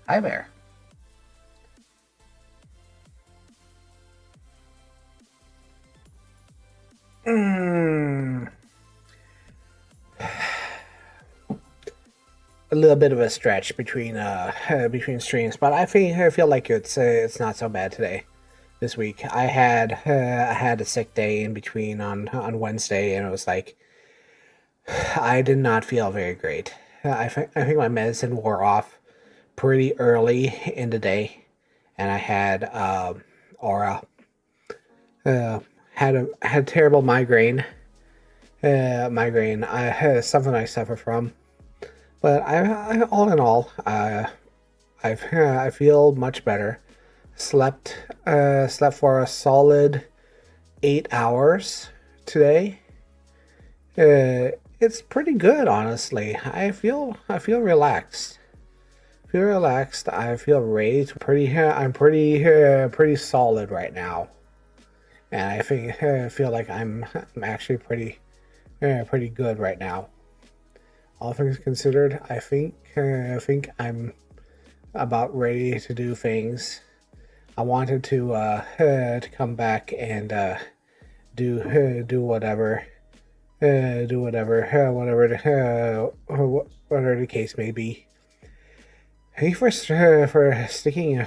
Hi there. Mm, a little bit of a stretch between between streams, but I feel like it's not so bad today. This week I had a sick day in between on Wednesday, and it was like I did not feel very great. I think my medicine wore off pretty early in the day, and I had aura had terrible migraine. Migraine. I had something I suffer from. But all in all, I feel much better. Slept for a solid 8 hours today. It's pretty good, honestly. I feel relaxed. Feel relaxed. I feel raised. I'm pretty solid right now, and I feel like I'm actually pretty good right now. All things considered, I think I'm about ready to do things. I wanted to come back and do whatever, whatever the case may be. Thank you for sticking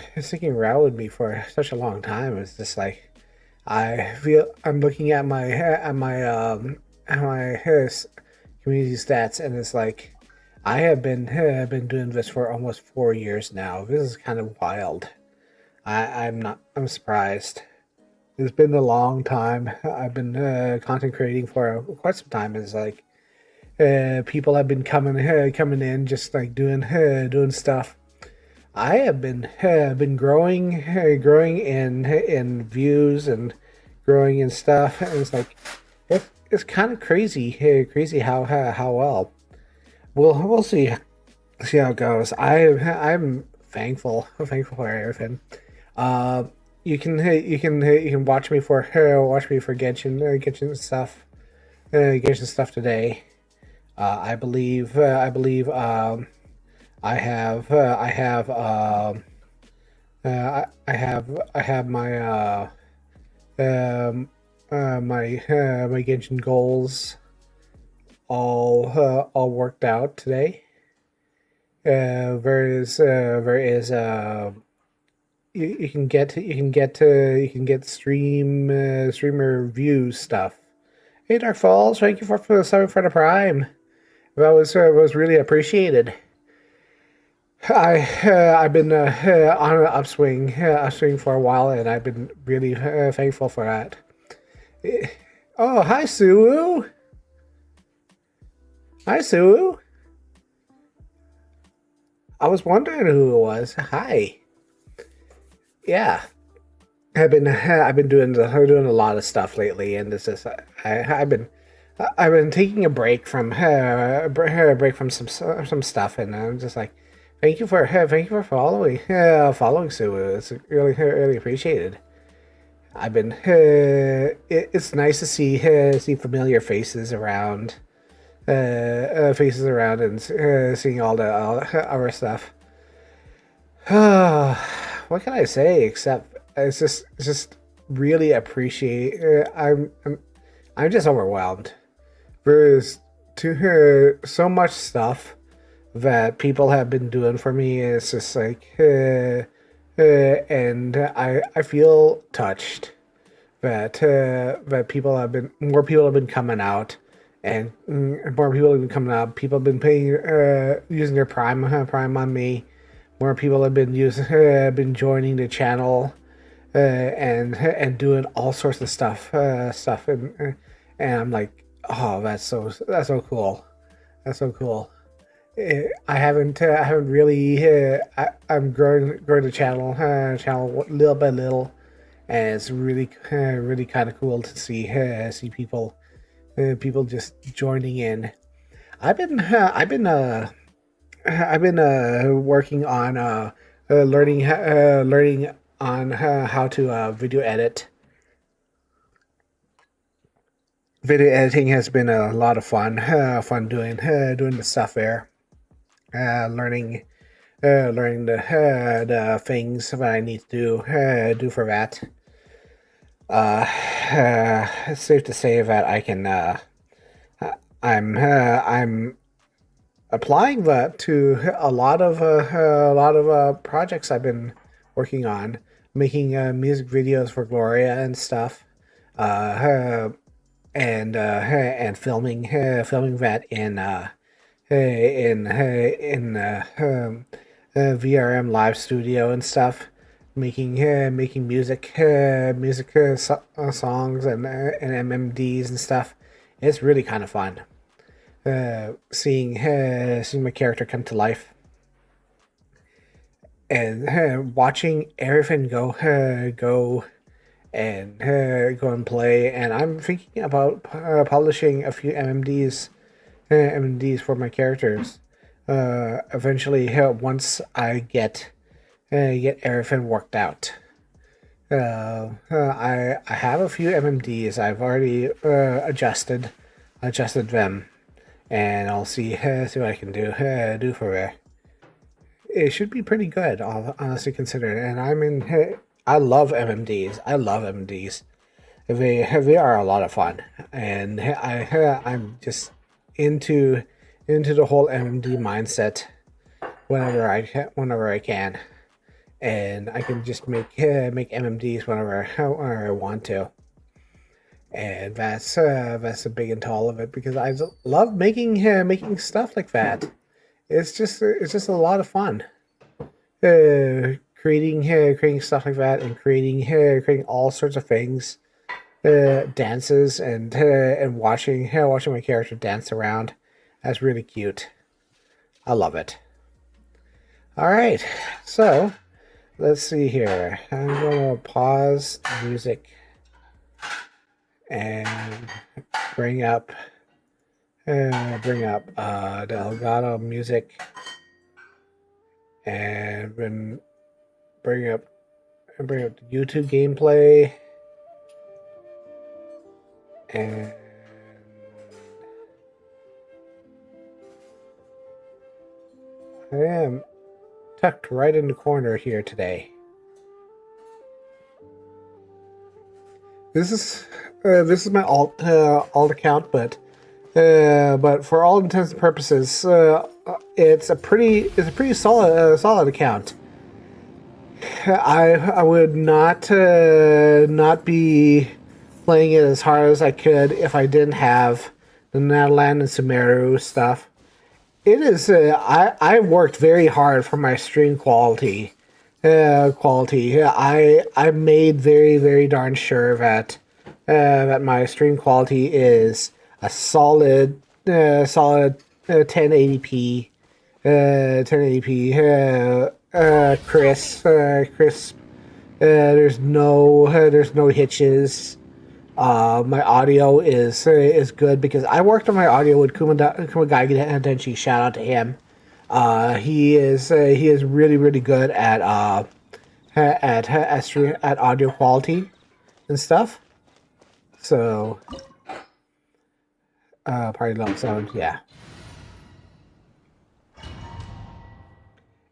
around with me for such a long time. It's just like I feel I'm looking at my community stats, and it's like I have been doing this for almost 4 years now. This is kind of wild. I'm surprised. It's been a long time. I've been content creating for quite some time. It's like people have been coming in, just like doing stuff. I have been growing in views and growing in stuff, and it's like it's kind of crazy how well. We'll see how it goes. I'm thankful for everything. Uh, you can watch me for Genshin stuff today. I believe I have um, my Genshin goals all worked out today. There is you can get streamer view stuff. Hey, Dark Falls, thank you for subbing for the Prime. That was really appreciated. I've been on an upswing for a while, and I've been really thankful for that. Eh, Oh, hi Sue. Hi Sue. I was wondering who it was. Hi. Yeah, I've been doing a lot of stuff lately, and this is I've been taking a break from some stuff, and I'm just like, thank you for following Sue. It's really appreciated. I've been it's nice to see familiar faces around, and seeing all our stuff. What can I say except it's just really appreciate. I'm just overwhelmed. There's to her so much stuff that people have been doing for me. It's just like, and I feel touched that more people have been coming out, and more people have been coming out. People have been paying using their prime on me. More people have been joining the channel, and doing all sorts of stuff, and I'm like, oh, that's so cool. That's so cool. I haven't really I'm growing the channel little by little, and it's really kind of cool to see people just joining in. I've been working on learning on how to video edit. Video editing has been a lot of fun doing the stuff there. Learning learning the things that I need to do for that. It's safe to say that I can. I'm applying that to a lot of projects I've been working on, making music videos for Gloria and stuff, and filming that in VRM live studio and stuff, making music songs and MMDs and stuff. It's really kind of fun. Seeing my character come to life and watching everything go and play. And I'm thinking about publishing a few MMDs for my characters. Eventually, once I get everything worked out. I have a few MMDs. I've already adjusted them, and I'll see what I can do for it. It should be pretty good, honestly considered. And I love MMDs. I love MMDs. They are a lot of fun, and I'm just into into the whole MMD mindset whenever I can, and I can just make MMDs whenever I want to. And that's a big into all of it because I love making stuff like that. It's just a lot of fun. Creating stuff like that and creating all sorts of things, dances and watching my character dance around. That's really cute. I love it. All right, so let's see here. I'm gonna pause the music and bring up the Elgato music and then bring up the YouTube gameplay and I am tucked right in the corner here today. This is my alt account, but for all intents and purposes, it's a pretty solid account. I would not be playing it as hard as I could if I didn't have the Natalan and Sumeru stuff. It is. I worked very hard for my stream quality. Yeah, I made very darn sure that my stream quality is a solid 1080p 1080p crisp. There's no hitches. My audio is good because I worked on my audio with Kumagagi Denshi. Shout out to him. He is really good at audio quality and stuff. So, party level sound, yeah.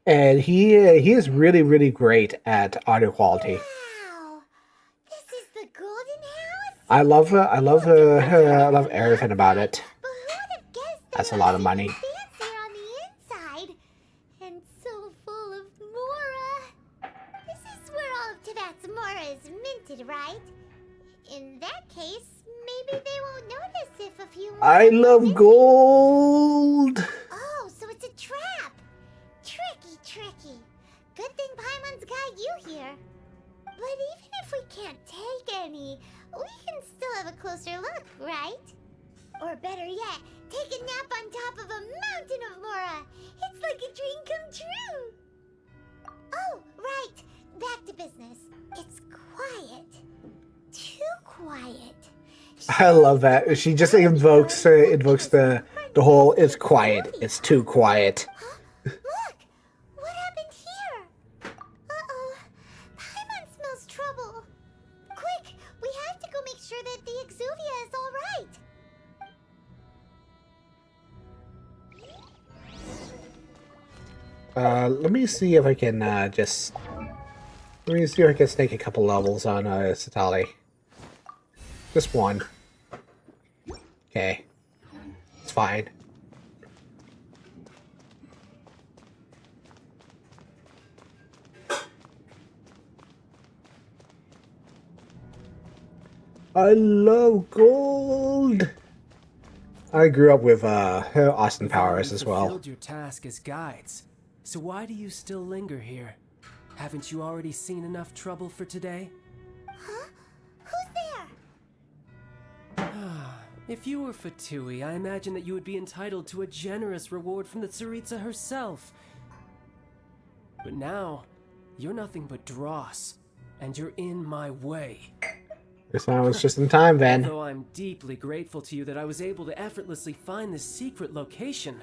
And he is really great at audio quality. Wow, this is the golden house. I love everything about it. But who would have guessed That's a lot of money. Fancier on the inside, and so full of mora. This is where all of Tibet's mora is minted, right? In that case, maybe they won't notice if a few. I love gold. Oh, so it's a trap. Tricky. Good thing Paimon's got you here. But even if we can't take any, we can still have a closer look, right? Or better yet, take a nap on top of a mountain of mora. It's like a dream come true. Oh, right. Back to business. It's quiet. Too quiet. I love that. She just invokes the whole it's quiet. It's too quiet. Huh? Look! What happened here? Uh-oh. Paimon smells trouble. Quick! We have to go make sure that the Exuvia is all right. Let me see if I can just... Let me see if I can snake a couple levels on Satali. Just one. Okay. It's fine. I love gold! I grew up with Austin Powers as well. You fulfilled your task as guides, so why do you still linger here? Haven't you already seen enough trouble for today? Huh? Who's there? If you were Fatui, I imagine that you would be entitled to a generous reward from the Tsaritsa herself. But now, you're nothing but dross, and you're in my way. Guess I was just in time, then. Although I'm deeply grateful to you that I was able to effortlessly find this secret location,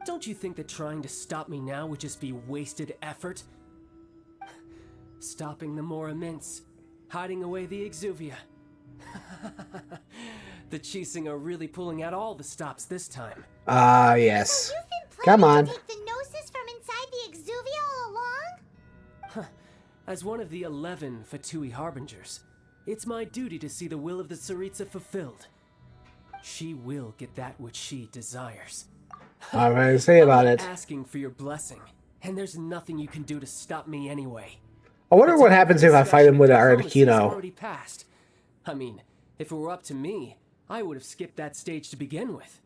don't you think that trying to stop me now would just be wasted effort? Stopping the Mora Mints, hiding away the Exuvia. The Chising are really pulling out all the stops this time. Yes. So you've been Come planning on. to take the Gnosis from inside the Exuvia all along? As one of the 11 Fatui Harbingers, it's my duty to see the will of the Tsaritsa fulfilled. She will get that which she desires. I'm going to say about I'm it. asking for your blessing, and there's nothing you can do to stop me anyway. I wonder what happens if I fight him with an Diplomacy's Articuno. already passed. I mean, if it were up to me, I would have skipped that stage to begin with.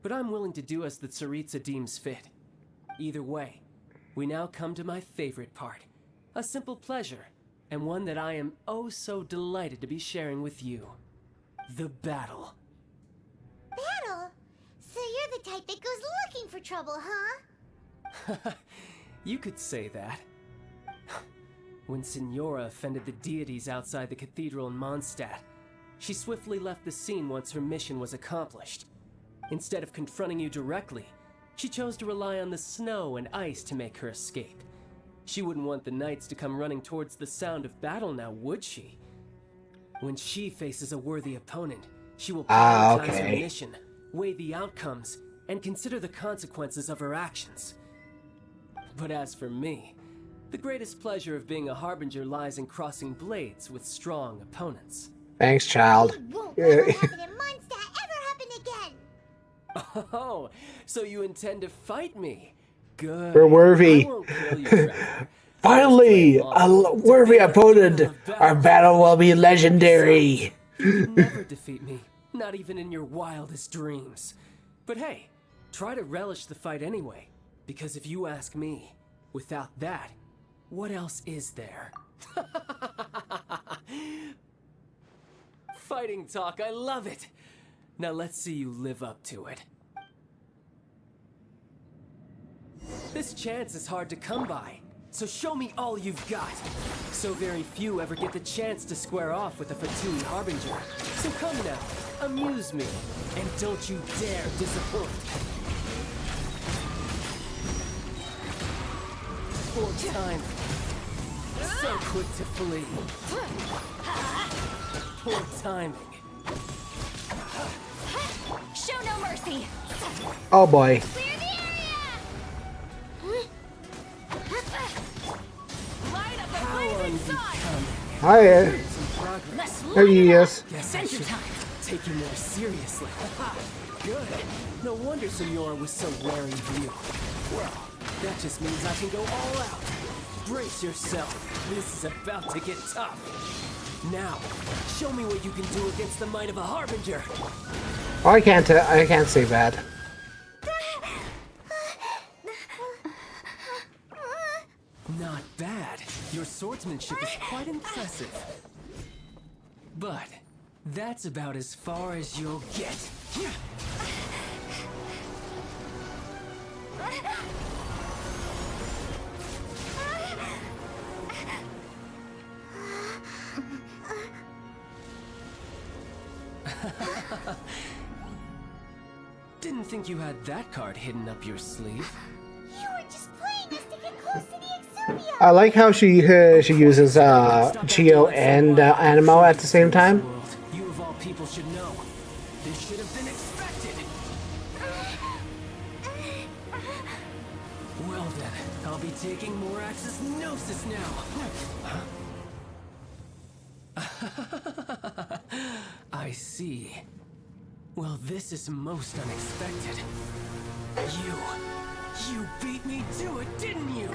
But I'm willing to do as the Tsaritsa deems fit. Either way, we now come to my favorite part. A simple pleasure, and one that I am oh so delighted to be sharing with you. The battle. Battle? So you're the type that goes looking for trouble, huh? You could say that. When Signora offended the deities outside the cathedral in Mondstadt, she swiftly left the scene once her mission was accomplished. Instead of confronting you directly, she chose to rely on the snow and ice to make her escape. She wouldn't want the knights to come running towards the sound of battle now, would she? When she faces a worthy opponent, she will prioritize her okay. mission, weigh the outcomes, and consider the consequences of her actions. But as for me, the greatest pleasure of being a harbinger lies in crossing blades with strong opponents. Thanks, child. It won't let what happened in Mondstadt ever happen again! Oh, so you intend to fight me? Good. We're worthy. I won't kill you, Trevor. Finally, a worthy opponent. Our battle will be legendary. You can never defeat me, not even in your wildest dreams. But hey, try to relish the fight anyway, because if you ask me, without that, what else is there? Fighting talk, I love it. Now let's see you live up to it. This chance is hard to come by, so show me all you've got. So very few ever get the chance to square off with a Fatui Harbinger. So come now, amuse me, and don't you dare disappoint. Poor time. So quick to flee. Poor timing. Show no mercy! Oh boy. Clear the area! Light up How unbecoming. Hi. Some progress. There he is. Guess I should take you more seriously. Good. No wonder Senora was so wary of you. Well, that just means I can go all out. Brace yourself. This is about to get tough. Now, show me what you can do against the might of a Harbinger. Oh, I can't say that. Not bad. Your swordsmanship is quite impressive. But that's about as far as you'll get. Didn't think you had that card hidden up your sleeve. You were just playing us to get close to the Exuvia! I like how she uses Chio and Animo at the same time. You of all people should know. This should have been expected. Well taking Morax's gnosis now. I see. Well, this is most unexpected. You beat me to it, didn't you?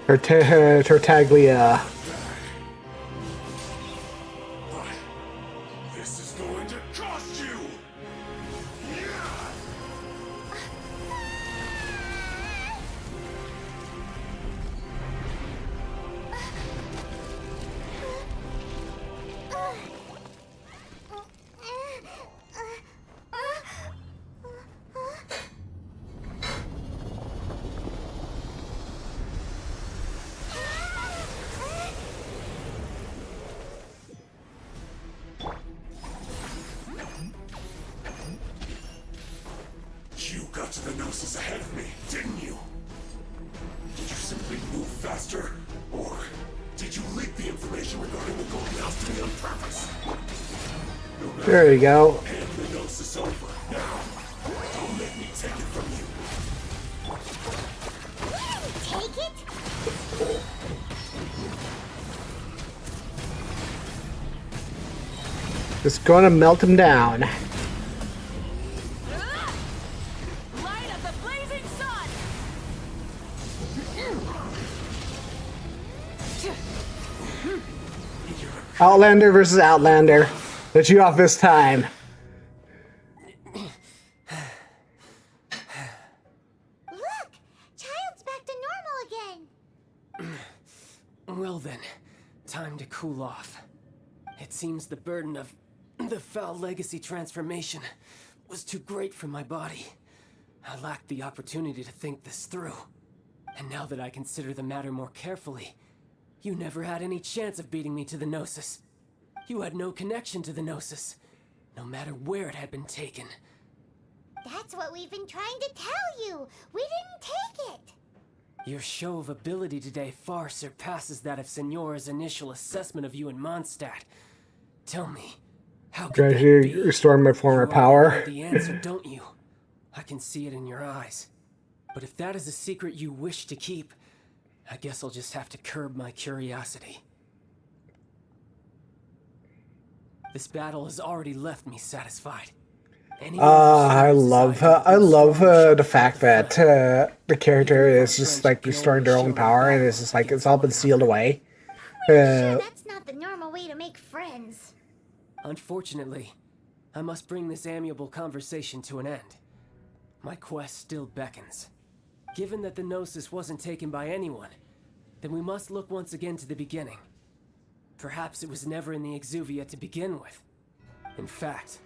Tartaglia. This is going to cost you! You got to the Gnosis ahead of me, didn't you? Did you simply move faster? Or did you leak the information regarding the Golden House to me on purpose? There you go. And the Gnosis over. Now, don't make me take it from you. Take it? Just gonna melt him down. Light of the blazing sun! Outlander versus Outlander. Let you off this time. Look! Child's back to normal again! Well then, time to cool off. It seems the burden of the foul legacy transformation was too great for my body. I lacked the opportunity to think this through. And now that I consider the matter more carefully, you never had any chance of beating me to the Gnosis. You had no connection to the Gnosis, no matter where it had been taken. That's what we've been trying to tell you! We didn't take it! Your show of ability today far surpasses that of Signora's initial assessment of you in Mondstadt. Tell me, how could that Try be? to restore my former You already power. know the answer, don't you? I can see it in your eyes. But if that is a secret you wish to keep, I guess I'll just have to curb my curiosity. This battle has already left me satisfied. I love the fact that the character is just like restoring their own power, and it's just like it's all been sealed away. Sure, that's not the normal way to make friends. Unfortunately, I must bring this amiable conversation to an end. My quest still beckons. Given that the Gnosis wasn't taken by anyone, then we must look once again to the beginning. Perhaps it was never in the Exuvia to begin with. In fact,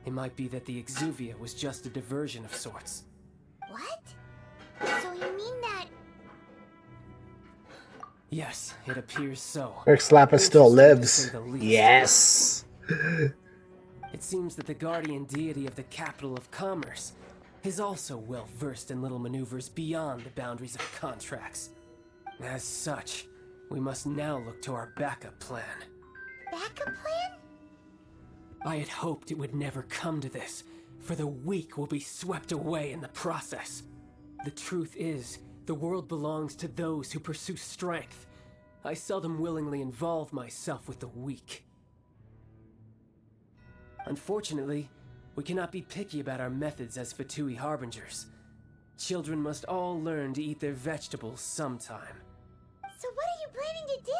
it might be that the Exuvia was just a diversion of sorts. What? So you mean that... Yes, it appears so. Slappa still Interesting, to lives. say the least. Yes. It seems that the guardian deity of the capital of commerce is also well versed in little maneuvers beyond the boundaries of contracts. As such, we must now look to our backup plan. backup plan? I had hoped it would never come to this, for the weak will be swept away in the process. The truth is, the world belongs to those who pursue strength. I seldom willingly involve myself with the weak. Unfortunately, we cannot be picky about our methods as Fatui harbingers. Children must all learn to eat their vegetables sometime. So what are you planning to do?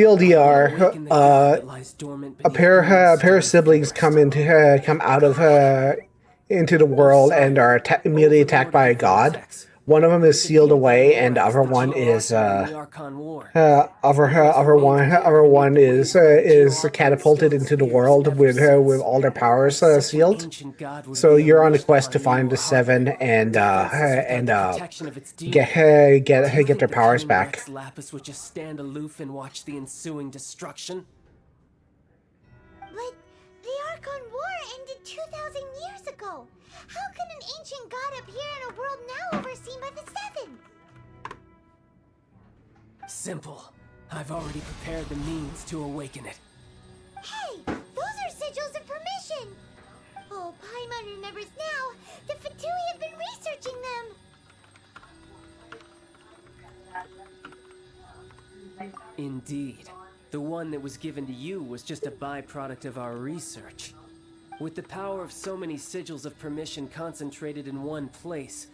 TLDR. Awaken the gift that lies dormant A beneath pair the of siblings come out of into the world and are immediately attacked by a god. One of them is sealed away, and the other one is other one is catapulted into the world with all their powers sealed. So you're on a quest to find the seven and get Do you think their the powers King back. Rex Lapis would just stand aloof and watch the ensuing destruction? years ago. How can an ancient god appear in a world now overseen by the Seven? Simple. I've already prepared the means to awaken it. Hey, those are sigils of permission. Oh, Paimon remembers now. The Fatui have been researching them. Indeed. The one that was given to you was just a byproduct of our research. With the power of so many sigils of permission concentrated in one place,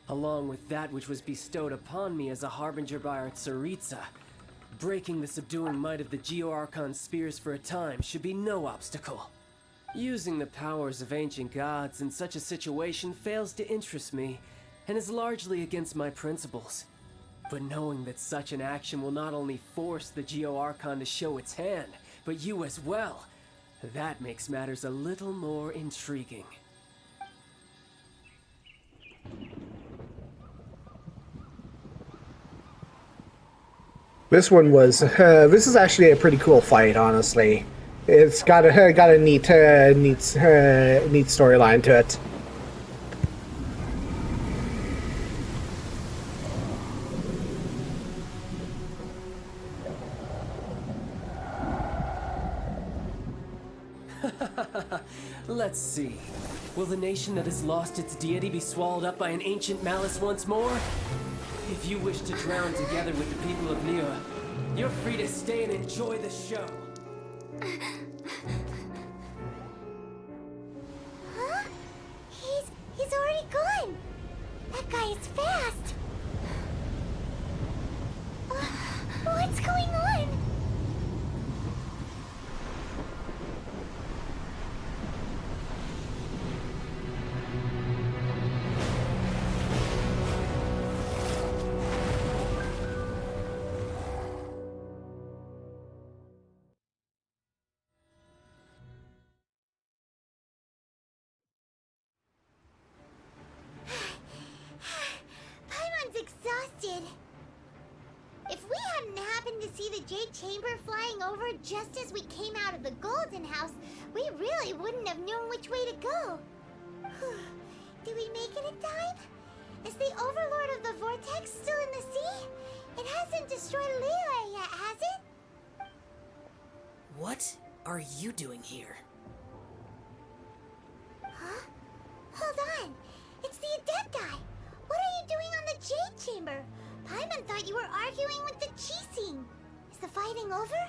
along with that which was bestowed upon me as a harbinger by our Tsaritsa, breaking the subduing might of the Geo-Archon spears for a time should be no obstacle. Using the powers of ancient gods in such a situation fails to interest me, and is largely against my principles. But knowing that such an action will not only force the Geo-Archon to show its hand, but you as well, that makes matters a little more intriguing. This one was. This is actually a pretty cool fight, honestly. It's got a neat storyline to it. Let's see. Will the nation that has lost its deity be swallowed up by an ancient malice once more? If you wish to drown together with the people of Liyue, you're free to stay and enjoy the show. Huh? He's already gone. That guy is fast. What's going on? Paimon's exhausted. If we hadn't happened to see the Jade Chamber flying over just as we came out of the Golden House, we really wouldn't have known which way to go. Did we make it in time? Is the Overlord of the Vortex still in the sea? It hasn't destroyed Liyue yet, has it? What are you doing here? Huh? Hold on. It's the Adepti. What are you doing on the Jade Chamber? Paimon thought you were arguing with the Chising. Is the fighting over?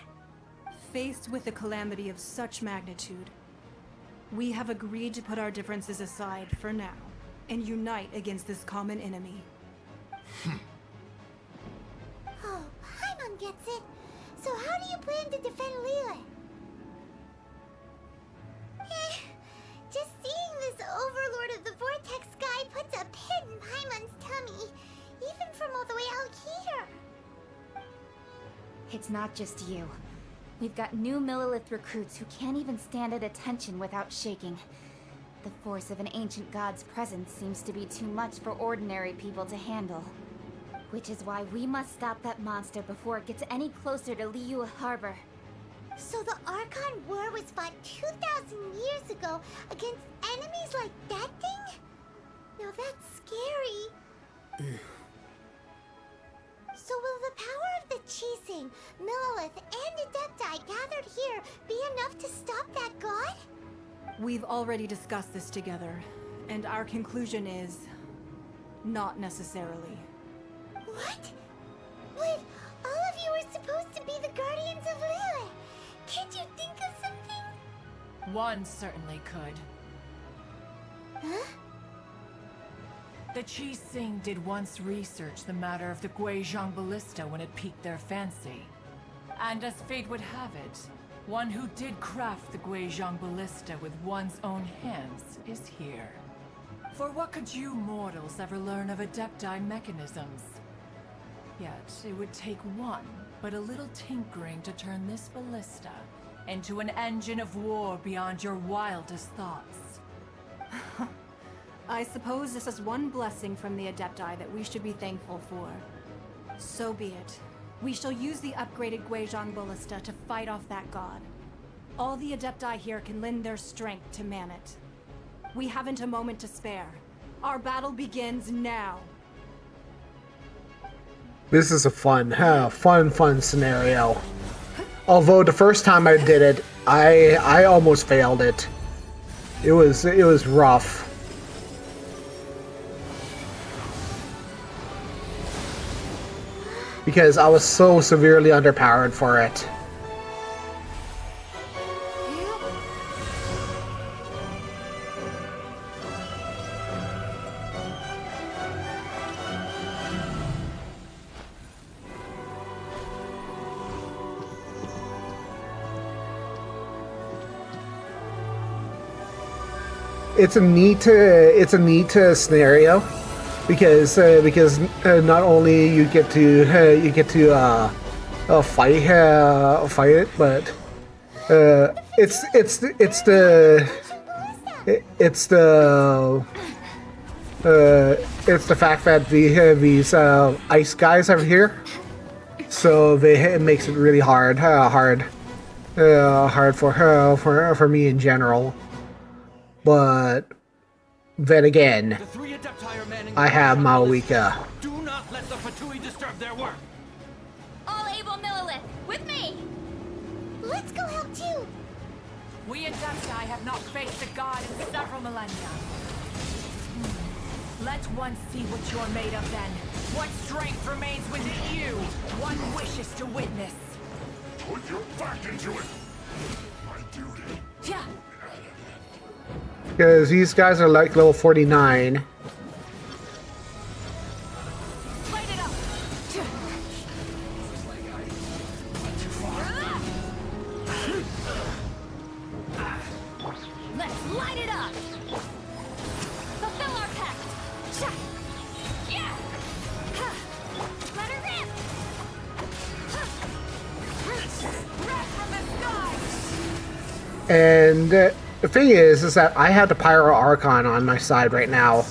Faced with a calamity of such magnitude, we have agreed to put our differences aside for now and unite against this common enemy. Oh, Paimon gets it. So how do you plan to defend Liyue? Just seeing this Overlord of the Vortex guy puts a pit in Paimon's tummy, even from all the way out here. It's not just you. We've got new Millilith recruits who can't even stand at attention without shaking. The force of an ancient god's presence seems to be too much for ordinary people to handle. Which is why we must stop that monster before it gets any closer to Liyue Harbor. So the Archon War was fought 2,000 years ago against enemies like that thing? Now that's scary. So will the power of the Chising, Millilith, and Adepti gathered here be enough to stop that god? We've already discussed this together, and our conclusion is not necessarily. What? But all of you were supposed to be the guardians of Liyue. Can't you think of something? One certainly could. Huh? The Chising did once research the matter of the Guizhong Ballista when it piqued their fancy. And as fate would have it, one who did craft the Guizhong Ballista with one's own hands is here. For what could you mortals ever learn of Adepti mechanisms? Yet, it would take one, but a little tinkering to turn this ballista into an engine of war beyond your wildest thoughts. I suppose this is one blessing from the Adepti that we should be thankful for. So be it. We shall use the upgraded Guizhong Ballista to fight off that god. All the Adepti here can lend their strength to man it. We haven't a moment to spare. Our battle begins now. This is a fun scenario. Although the first time I did it, I almost failed it. It was rough. Because I was so severely underpowered for it. It's a neat scenario because not only you get to fight it, but it's the fact that these ice guys are here, so it makes it really hard for me in general. But then again, I have Maoika. Do not let the Fatui disturb their work. All able Millilith, with me! Let's go help too. We Adepti have not faced a god in several millennia. Let one see what you're made of then. What strength remains within you? One wishes to witness. Put your back into it. My duty. Yeah. Because these guys are like level 49. Light it up. Let's light it up! Fulfill our pact! Yeah! Let her rip! Breath from the sky! And the thing is that I have the Pyro Archon on my side right now.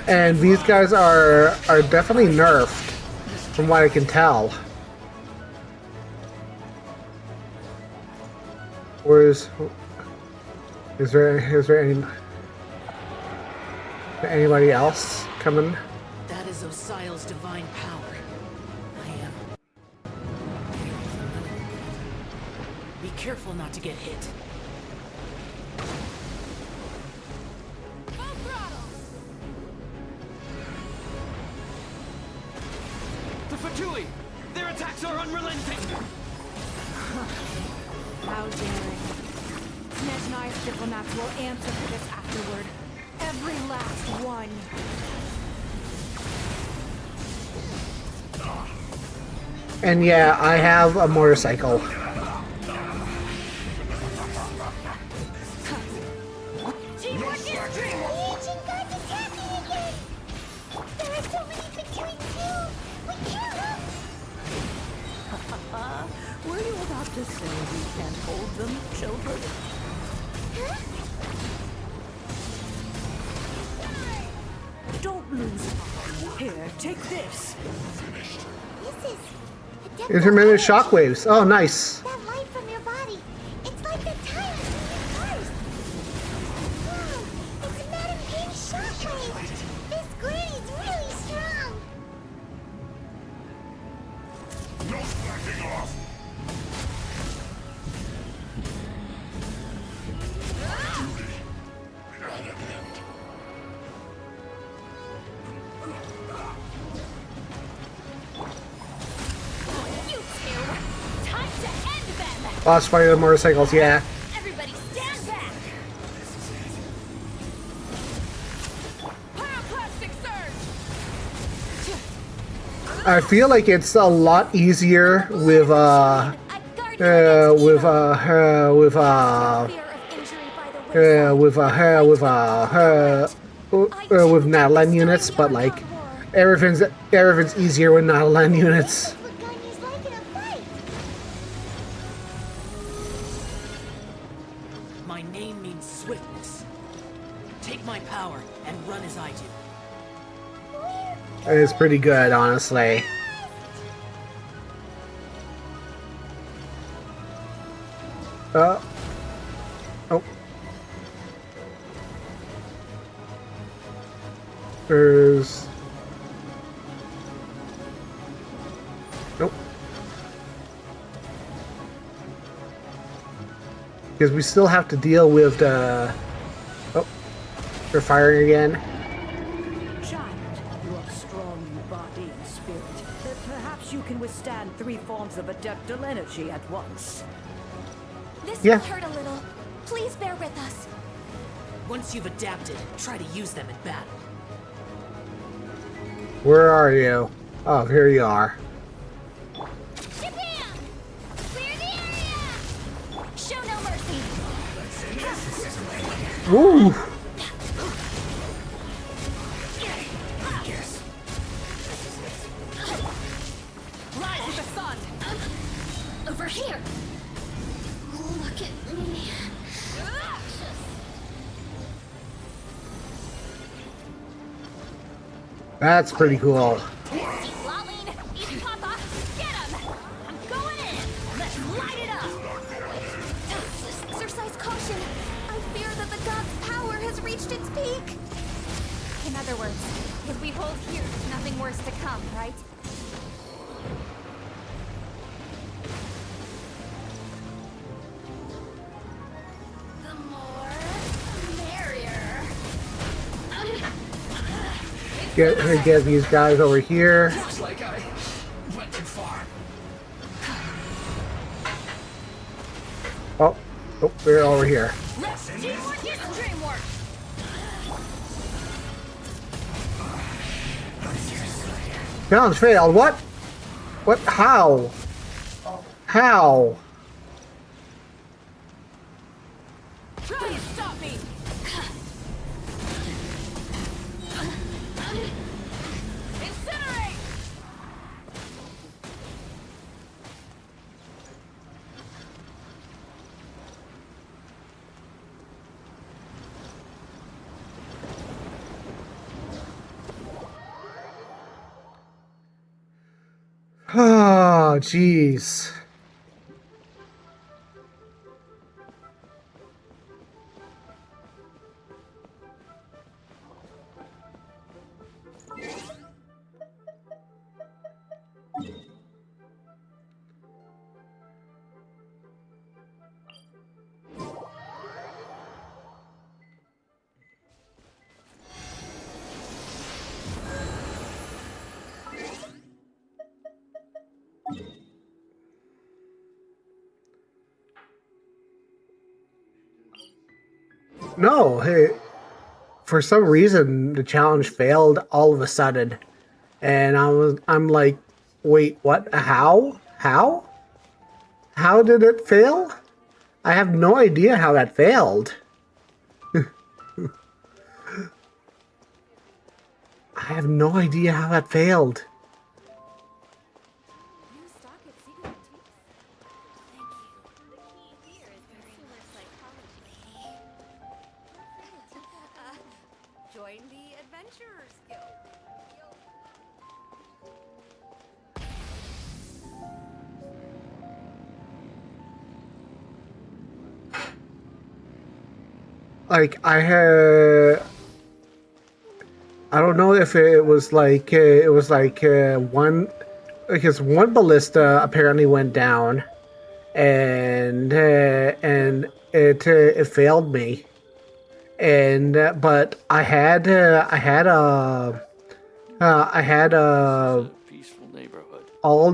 And these guys are definitely nerfed, from what I can tell. Or is there anybody else coming? That is Osial's divine power. I am. Be careful not to get hit. Full throttle! The Fatui! Their attacks are unrelenting! How daring. Snezhnai's diplomats will answer for this afterward. Every last one. And yeah, I have a motorcycle. Teamwork is true. The ancient gods attacking again. There are so many between two. We can't help. Were you about to say we can't hold them, children? Huh? Don't lose heart. Here, take this. This is Intermittent shockwaves. Oh, nice. that light from your body. It's like the time from your cars. Wow, it's Madame King's shockwave. This granny's really strong. No slacking off. Duty at an end. You two! Time to end them! Lost fight of the motorcycles, yeah. Everybody stand back! Pyroclastic surge! I feel like it's a lot easier with Natalan units, but like everything's easier with Natalan units. That's what Ganya's like in a fight. My name means swiftness. Take my power and run as I do. We're It's pretty good, honestly. Oh. There's... Nope. Because we still have to deal with the... Oh. They're firing again. Child, you are strong in body and spirit. Perhaps you can withstand 3 forms of adeptal energy at once. This Yeah. will hurt a little. Please bear with us. Once you've adapted, try to use them in battle. Where are you? Oh, here you are. Shabam! Clear the area! Show no mercy. Woo! Rise with the sun! Over here. Look at me. That's pretty cool. Lolene, easy papa. Get him. I'm going in. Let's light it up. Exercise caution. I fear that the god's power has reached its peak. In other words, if we hold here, there's nothing worse to come, right? The more, the merrier. Get these guys over here. Looks like I went too far. Oh, they're over here. Teamwork is dreamwork! Challenge failed. What? What? How? How? Try and stop me! Incinerate! Oh, jeez. No, hey, for some reason the challenge failed all of a sudden, and I'm like, wait, what? How? How did it fail? I have no idea how that failed. I have no idea how that failed. Join the Adventurers Guild. Like I don't know if it was like one, because one ballista apparently went down, and it failed me, and but I had Peaceful neighborhood. all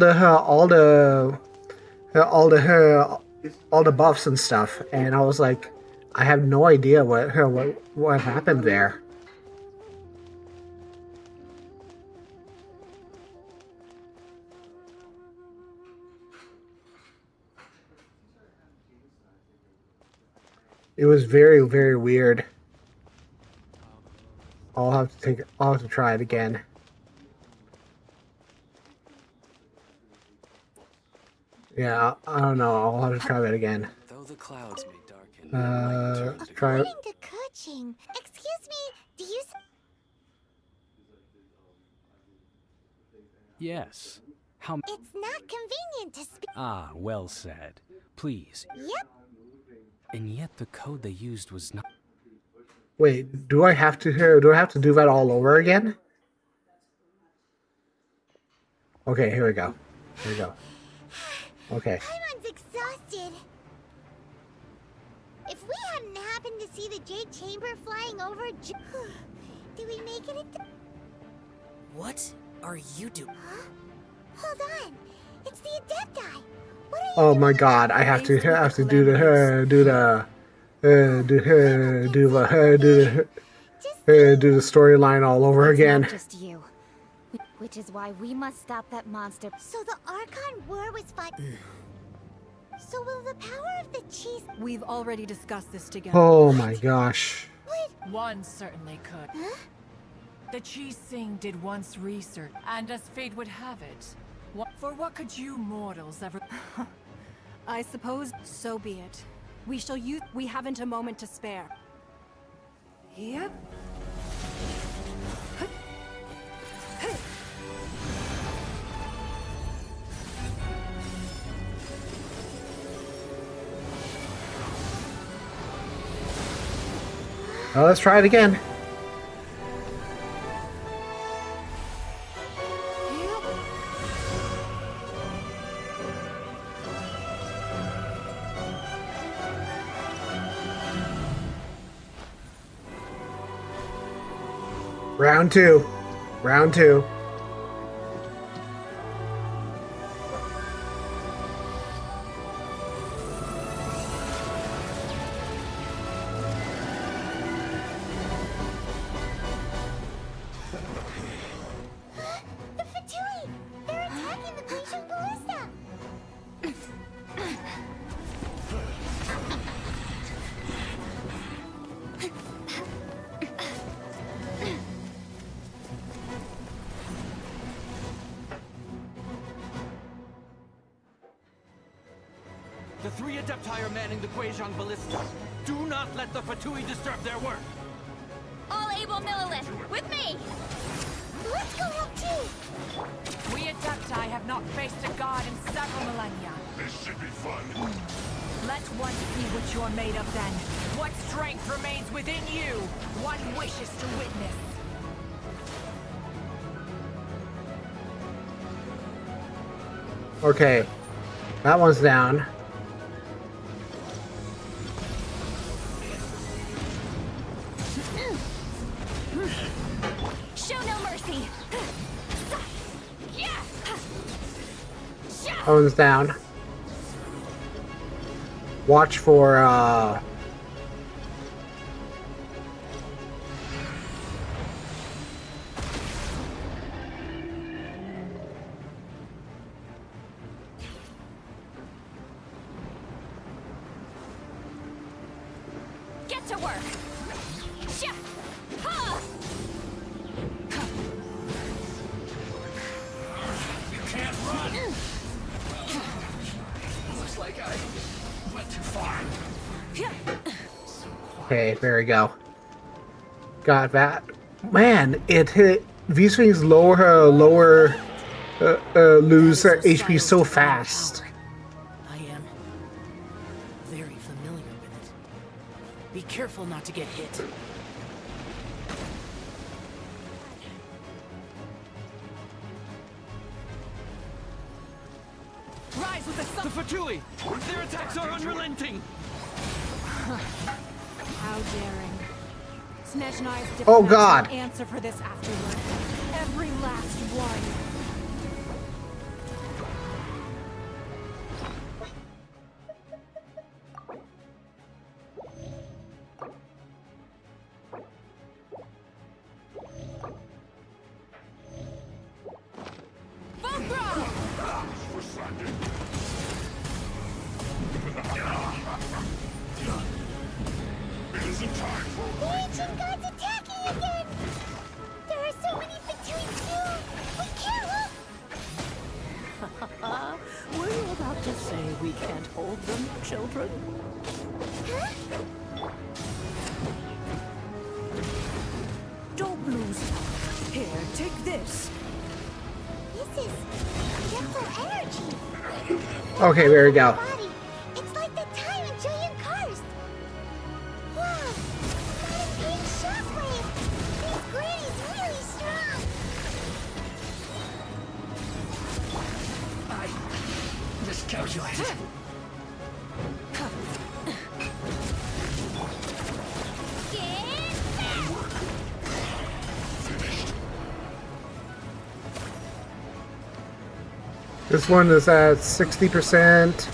the buffs and stuff, and I was like, I have no idea what happened there. It was very, very weird. I'll have to try it again. Yeah, I don't know. I'll have to try that again. Though the clouds may darken, Try it. According to coaching, excuse me, do you... Yes. How? It's not convenient to speak. Ah, well said. Please. Yep. And yet the code they used was not. Wait, do I have to do that all over again? Okay, here we go. Here we go. Okay. Paimon's exhausted. If we hadn't happened to see the Jade Chamber flying over, did we make it? What are you doing? Huh? Hold on. It's the Adepti. What are you Oh doing? my God! I have to do the storyline all over It's again. not just you. Which is why we must stop that monster. So the Archon War was fought. So will the power of the cheese? We've already discussed this together. Oh my gosh. One certainly could. Huh? The Chi Sing did once research, and as fate would have it, for what could you mortals ever? I suppose so be it. We shall use. We haven't a moment to spare. Yep. Well, let's try it again. Round two. Round two. The Fatui! They're attacking the Glacial Ballista! The three Adepti are manning the Guizhong Ballista. Do not let the Fatui disturb their work. All able Millilith, with me! Let's go up too! We Adepti have not faced a god in several millennia. This should be fun. Let one see what you're made of then. What strength remains within you? One wishes to witness. Okay. That one's down. Show no mercy! That one's down. Watch for Get to work! Sha! Ha! You can't run! Looks like I went too far. Okay, there we go. Got that. Man, it hit V-Swings lose HP so fast. I am very familiar with it. Be careful not to get hit. Rise with the sun! The Fatui! Their attacks are unrelenting! How daring. Snesh and I's Oh, diplomats God. will answer for this afterward. Every last one. It isn't time. The ancient god's attacking again! There are so many Fatui too! We can't look! Were you about to say we can't hold them, children? Huh? Don't lose heart. Here, take this. Okay, there we go. Body. It's like the time in giant cars. Wow, not a big shockwave. This granny's really strong. I miscalculated. This one is at 60%. The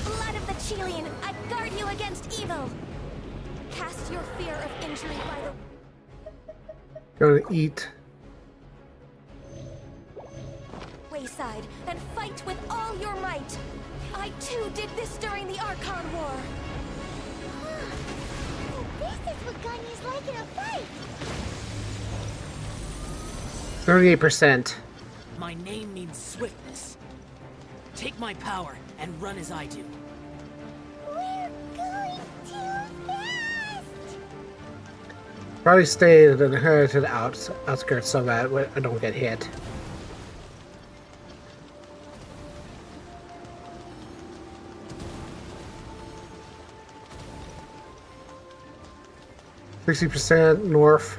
blood of the Chilean, I guard you against evil. Cast your fear of injury by the Gonna eat. wayside and fight with all your might. I too did this during the Archon War. So this is what Ganya's like in a fight. 38%. My name means swiftness. Take my power and run as I do. We're going too fast. Probably stay to the outskirts so that I don't get hit. %60 north.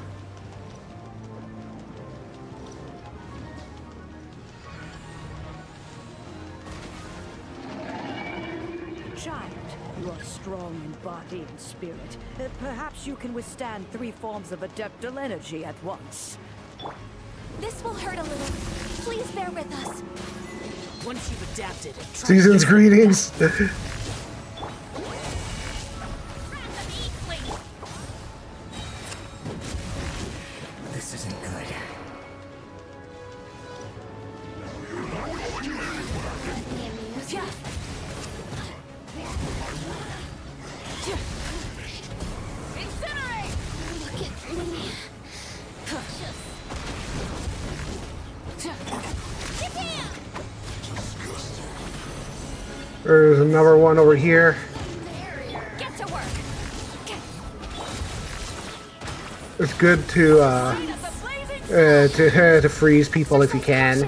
Child, you are strong in body and spirit. Perhaps you can withstand 3 forms of adeptal energy at once. This will hurt a little. Please bear with us. Once you've adapted, try to Season's get- greetings. This isn't good. There's another one over here. Get to work. It's good to freeze people if you can.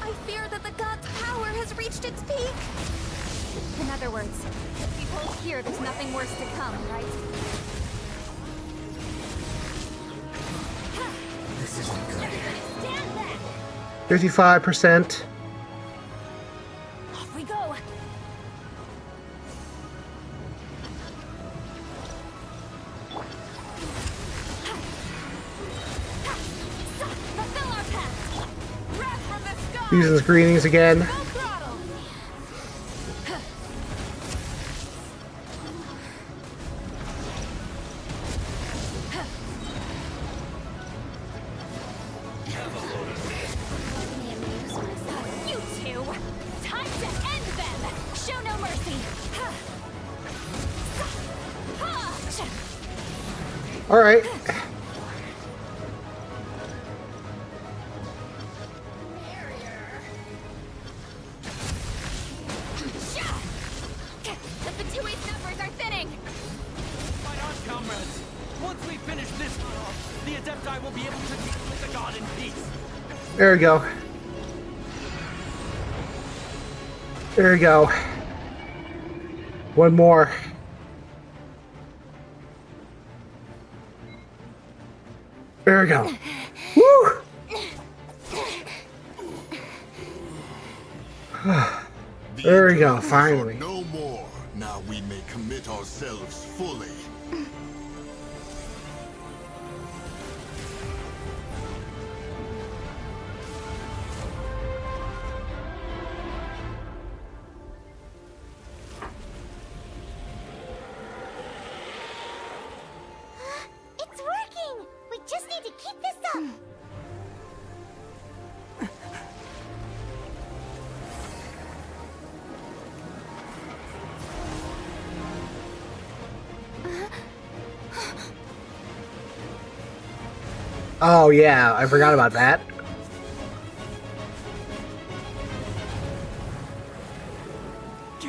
I fear that the god's power has reached its peak. In other words, if we hold here, there's nothing worse to come, right? This isn't good. Stand back. 55%. Off we go. Fulfill our pact. Wrath from the sky. Season's greetings again. Full throttle. You two! Time to end them! Show no mercy! All right. The Batui's numbers are thinning! Fight on, comrades! Once we finish this one off, the Adepti will be able to deal with the god in peace. There we go. There we go. One more. There we go. Woo! There we go, finally. No more. Now we may commit ourselves fully. It's working! We just need to keep this up! Oh yeah, I forgot about that. Be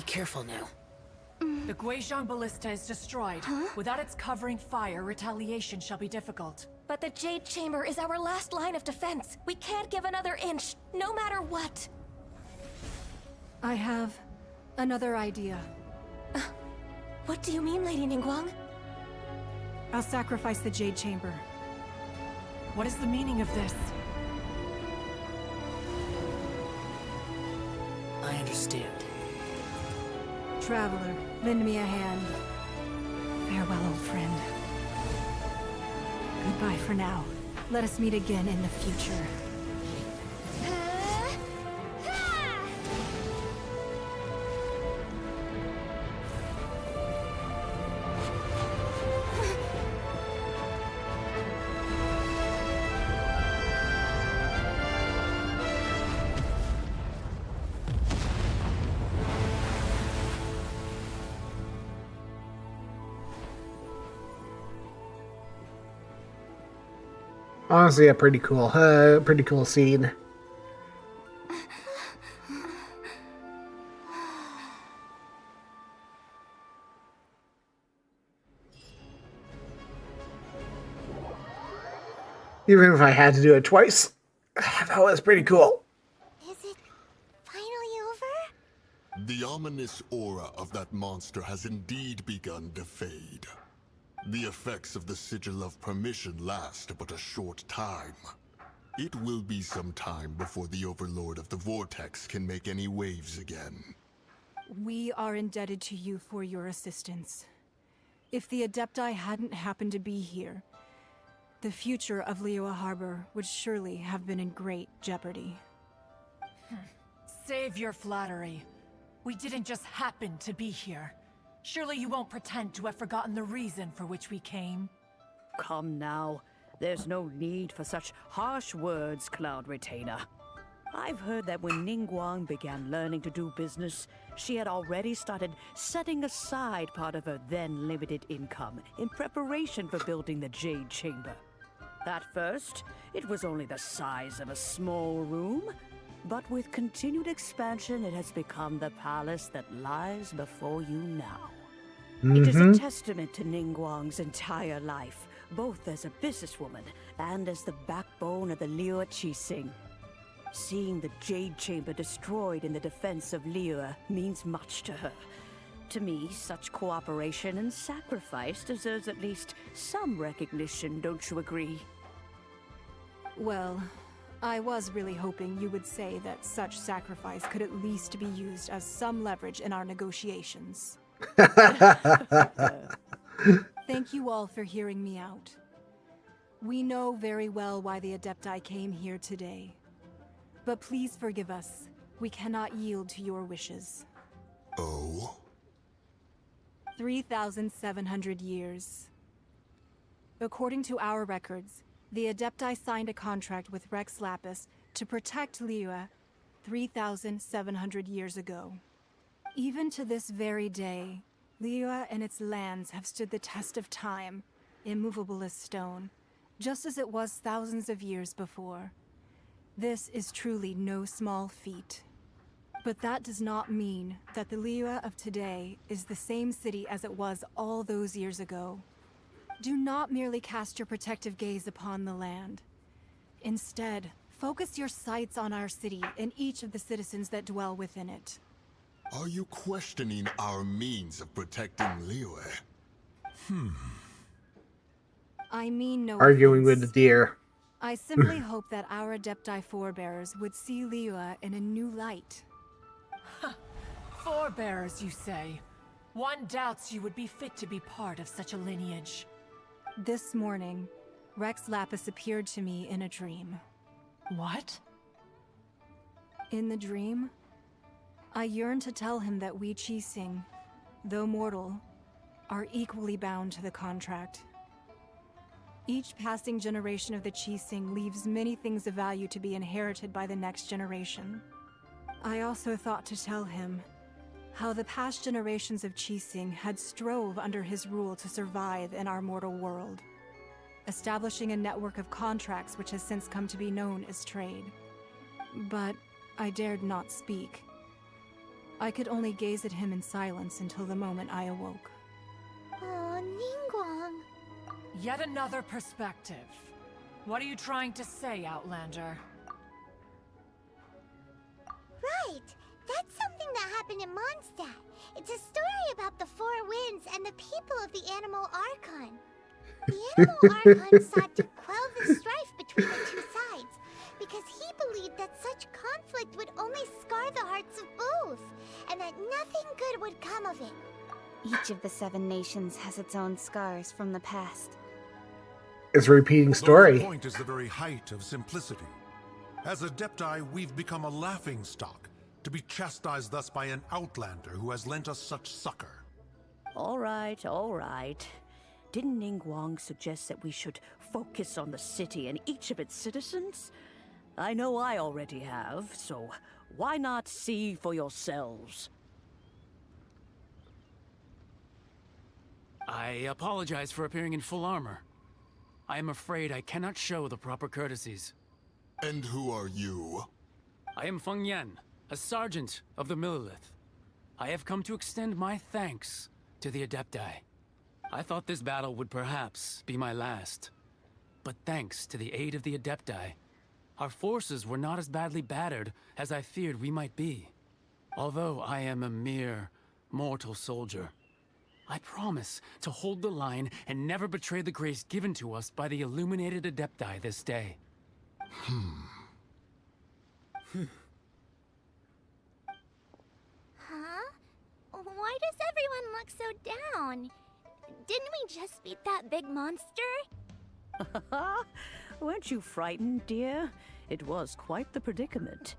careful now. The Guizhong Ballista is destroyed. Without its covering fire, retaliation shall be difficult. But the Jade Chamber is our last line of defense. We can't give another inch, no matter what. I have another idea. What do you mean, Lady Ningguang? I'll sacrifice the Jade Chamber. What is the meaning of this? I understand. Traveler, lend me a hand. Farewell, old friend. Goodbye for now. Let us meet again in the future. Honestly, a pretty cool scene. Even if I had to do it twice, that was pretty cool. Is it finally over? The ominous aura of that monster has indeed begun to fade. The effects of the Sigil of Permission last but a short time. It will be some time before the Overlord of the Vortex can make any waves again. We are indebted to you for your assistance. If the Adepti hadn't happened to be here, the future of Liyue Harbor would surely have been in great jeopardy. Save your flattery. We didn't just happen to be here. Surely you won't pretend to have forgotten the reason for which we came. Come now. There's no need for such harsh words, Cloud Retainer. I've heard that when Ningguang began learning to do business, she had already started setting aside part of her then limited income in preparation for building the Jade Chamber. At first, it was only the size of a small room, but with continued expansion, it has become the palace that lies before you now. It is a testament to Ningguang's entire life, both as a businesswoman and as the backbone of the Liyue Qixing. Seeing the Jade Chamber destroyed in the defense of Liyue means much to her. To me, such cooperation and sacrifice deserves at least some recognition, don't you agree? Well, I was really hoping you would say that such sacrifice could at least be used as some leverage in our negotiations. Thank you all for hearing me out. We know very well why the Adepti came here today. But please forgive us. We cannot yield to your wishes. Oh? 3,700 years. According to our records, the Adepti signed a contract with Rex Lapis to protect Liyue 3,700 years ago. Even to this very day, Liyue and its lands have stood the test of time, immovable as stone, just as it was thousands of years before. This is truly no small feat. But that does not mean that the Liyue of today is the same city as it was all those years ago. Do not merely cast your protective gaze upon the land. Instead, focus your sights on our city and each of the citizens that dwell within it. Are you questioning our means of protecting Liyue? I mean no Arguing offense. with the deer. I simply hope that our Adepti forebears would see Liyue in a new light. Forebearers, you say? One doubts you would be fit to be part of such a lineage. This morning, Rex Lapis appeared to me in a dream. What? In the dream, I yearned to tell him that we Qixing, though mortal, are equally bound to the contract. Each passing generation of the Qixing leaves many things of value to be inherited by the next generation. I also thought to tell him how the past generations of Qixing had strove under his rule to survive in our mortal world, establishing a network of contracts which has since come to be known as trade. But I dared not speak. I could only gaze at him in silence until the moment I awoke. Oh, Ningguang. Yet another perspective. What are you trying to say, Outlander? Right! That's something that happened in Mondstadt. It's a story about the Four Winds and the people of the Animal Archon. The Animal Archon sought to quell the strife between the two sides, because he believed that such conflict would only scar the hearts of both, and that nothing good would come of it. Each of the 7 nations has its own scars from the past. It's a repeating The story. point is the very height of simplicity. As Adepti, we've become a laughingstock, to be chastised thus by an outlander who has lent us such succor. All right, all right. Didn't Ningguang suggest that we should focus on the city and each of its citizens? I know I already have, so why not see for yourselves? I apologize for appearing in full armor. I am afraid I cannot show the proper courtesies. And who are you? I am Feng Yan, a sergeant of the Millilith. I have come to extend my thanks to the Adepti. I thought this battle would perhaps be my last. But thanks to the aid of the Adepti, our forces were not as badly battered as I feared we might be. Although I am a mere mortal soldier, I promise to hold the line and never betray the grace given to us by the illuminated Adepti this day. Huh? Why does everyone look so down? Didn't we just beat that big monster? Weren't you frightened, dear? It was quite the predicament.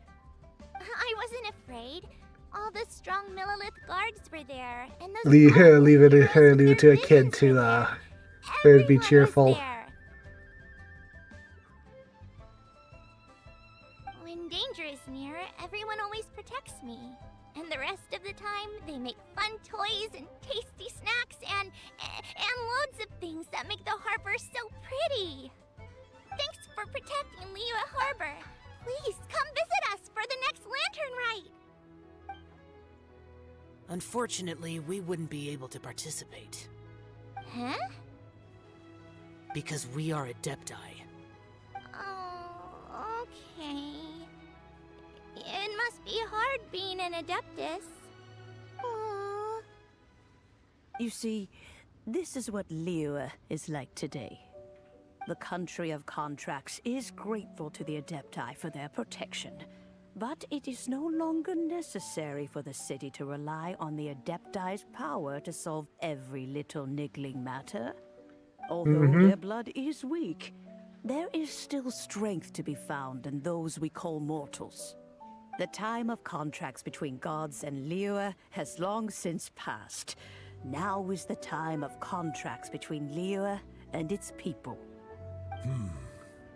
I wasn't afraid. All the strong Millilith guards were there, and those Leave powerful it heroes with to a their kid visions were to there. be Everyone cheerful. was there. When danger is near, everyone always protects me. And the rest of the time, they make fun toys and tasty snacks and loads of things that make the harbor so pretty. Thanks for protecting Liyue Harbor. Please come visit us for the next lantern rite. Unfortunately, we wouldn't be able to participate. Huh? Because we are Adepti. Oh, okay. It must be hard being an Adeptus. Aww. You see, this is what Liyue is like today. The country of contracts is grateful to the Adepti for their protection, but it is no longer necessary for the city to rely on the Adepti's power to solve every little niggling matter. Although their blood is weak, there is still strength to be found in those we call mortals. The time of contracts between gods and Liyue has long since passed. Now is the time of contracts between Liyue and its people.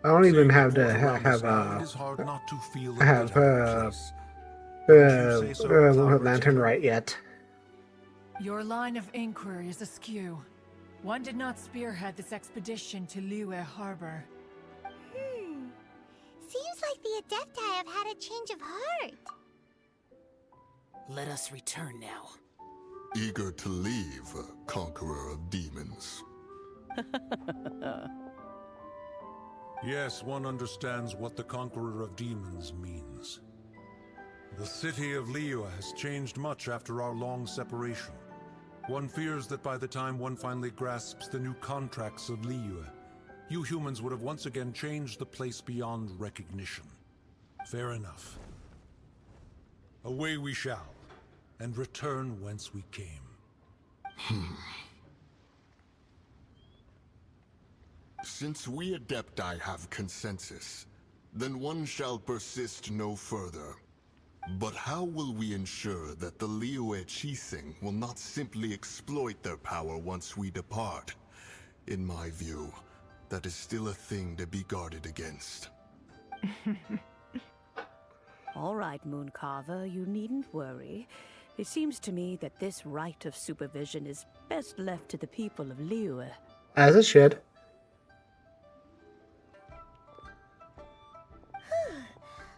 I don't even Seeing have the to force around have us now, it is hard not to feel a have bit out of place. Wouldn't you say so, Cloud lantern Retainer? right yet. Your line of inquiry is askew. One did not spearhead this expedition to Liyue Harbor. Seems like the Adepti have had a change of heart. Let us return now. Eager to leave, conqueror of demons. Yes, one understands what the Conqueror of Demons means. The city of Liyue has changed much after our long separation. One fears that by the time one finally grasps the new contracts of Liyue, you humans would have once again changed the place beyond recognition. Fair enough. Away we shall, and return whence we came. Since we Adepti have consensus, then one shall persist no further. But how will we ensure that the Liyue Qixing will not simply exploit their power once we depart? In my view, that is still a thing to be guarded against. All right, Mooncarver, you needn't worry. It seems to me that this right of supervision is best left to the people of Liyue. As it should.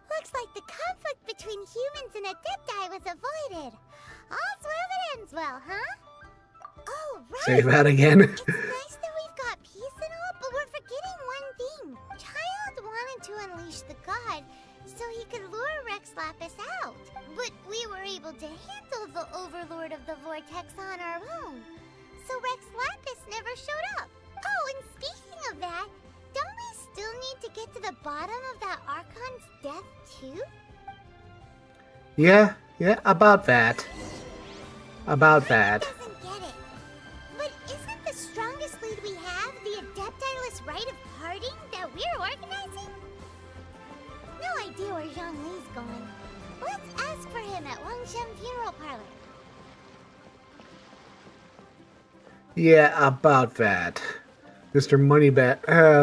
Looks like the conflict between humans and Adepti was avoided. All's well that ends well, huh? Oh, right. Say that again. It's nice that we've got peace and all, but we're forgetting one thing. Childe wanted to unleash the god so he could lure Rex Lapis out. But we were able to handle the Overlord of the Vortex on our own. So Rex Lapis never showed up. Oh, and speaking of that, don't we still need to get to the bottom of that Archon's death, too? Yeah, about that. About that. Doesn't get it. But isn't the strongest lead we have the Adepti-less rite of parting that we're organizing? No idea where Zhongli's going. Let's ask for him at Wangshen Funeral Parlor. Yeah, about that. Mr.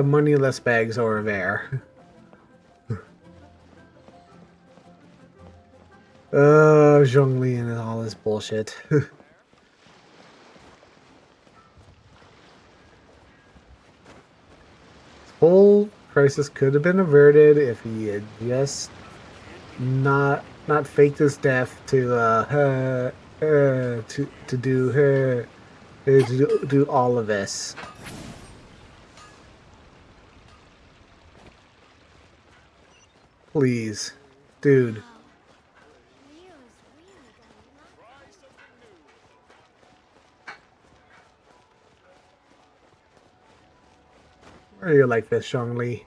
Moneyless Bags over there. Zhongli and all this bullshit. This whole crisis could have been averted if he had just not faked his death to do all of this. Please, dude. Why are you like this, Zhongli?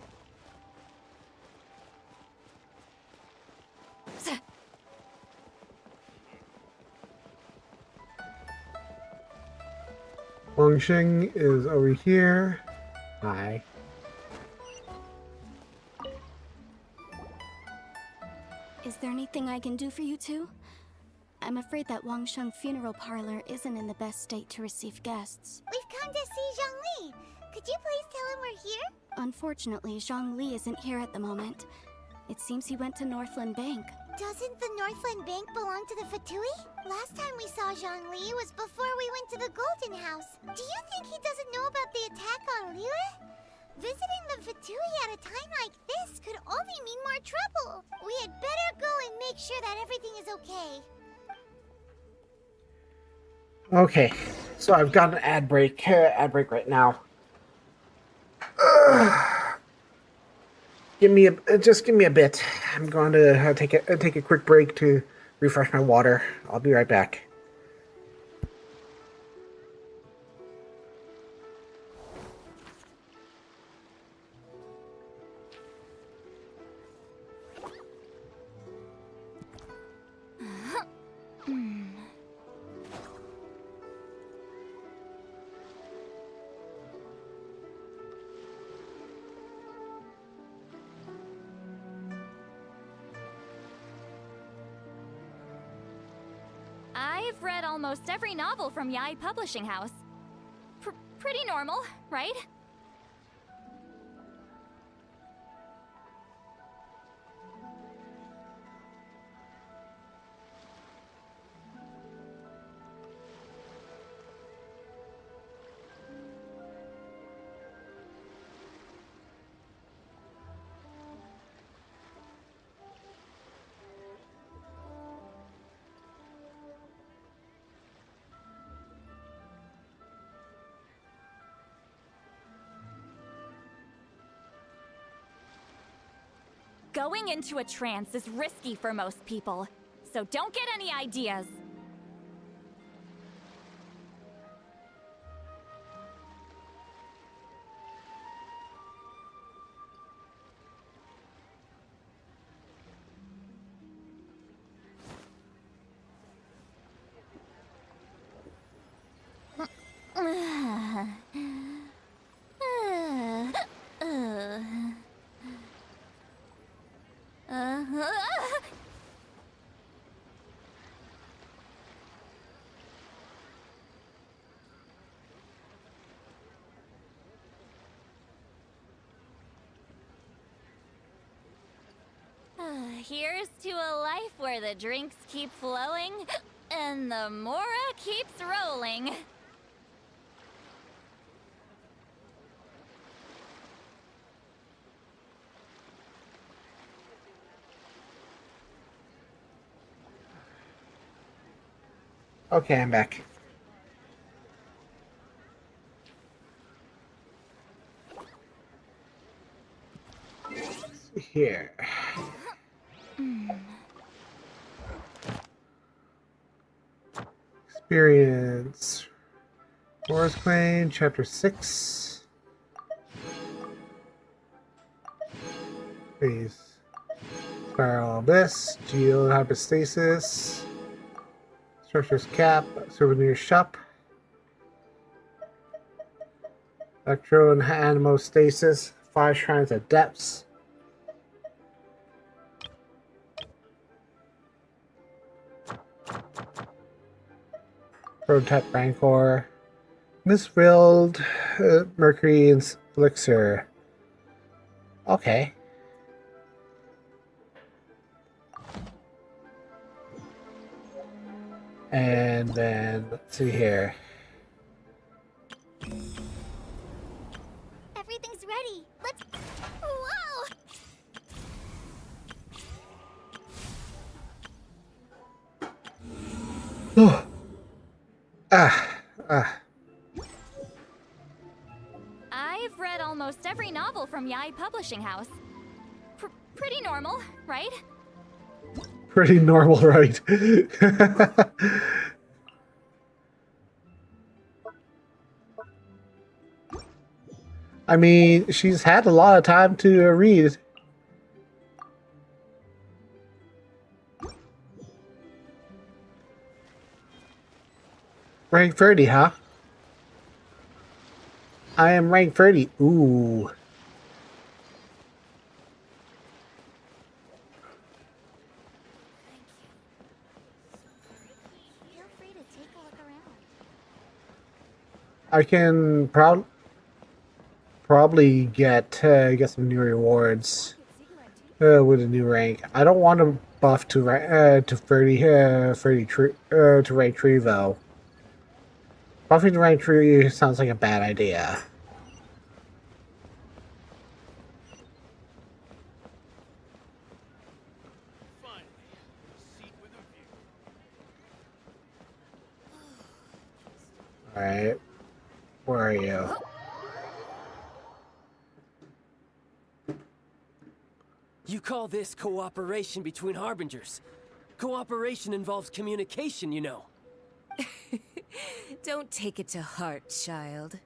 Wangxing is over here. Hi. Is there anything I can do for you two? I'm afraid that Wangsheng Funeral Parlor isn't in the best state to receive guests. We've come to see Zhongli. Could you please tell him we're here? Unfortunately, Zhongli isn't here at the moment. It seems he went to Northland Bank. Doesn't the Northland Bank belong to the Fatui? Last time we saw Zhongli was before we went to the Golden House. Do you think he doesn't know about the attack on Liyue? Visiting the Fatui at a time like this could only mean more trouble. We had better go and make sure that everything is okay. Okay, so I've got an ad break right now. Just give me a bit. I'm going to take a quick break to refresh my water. I'll be right back. I've read almost every novel from Yai Publishing House. Pretty normal, right? Going into a trance is risky for most people, so don't get any ideas. Here's to a life where the drinks keep flowing and the Mora keeps rolling. Okay, I'm back. Here. Experience. Forest Claim, Chapter 6. Please. Spiral Abyss, Geohypostasis, Structures Cap, Souvenir Shop, Electro and Animostasis, 5 Shrines of Depths. Prototype Rancor, Miswilled, Mercury and Elixir. Okay. And then, let's see here. Everything's ready. Let's. Whoa! Oh. I've read almost every novel from Yai Publishing House. Pretty normal, right? Pretty normal, right? I mean, she's had a lot of time to read. Rank 30, huh? I am rank 30. Ooh. Feel free to take a look around. I can probably get some new rewards with a new rank. I don't want to buff to 30 to rank 3 though. Buffing to rank 3 sounds like a bad idea. Alright. Where are you? You call this cooperation between Harbingers? Cooperation involves communication, you know. Don't take it to heart, child.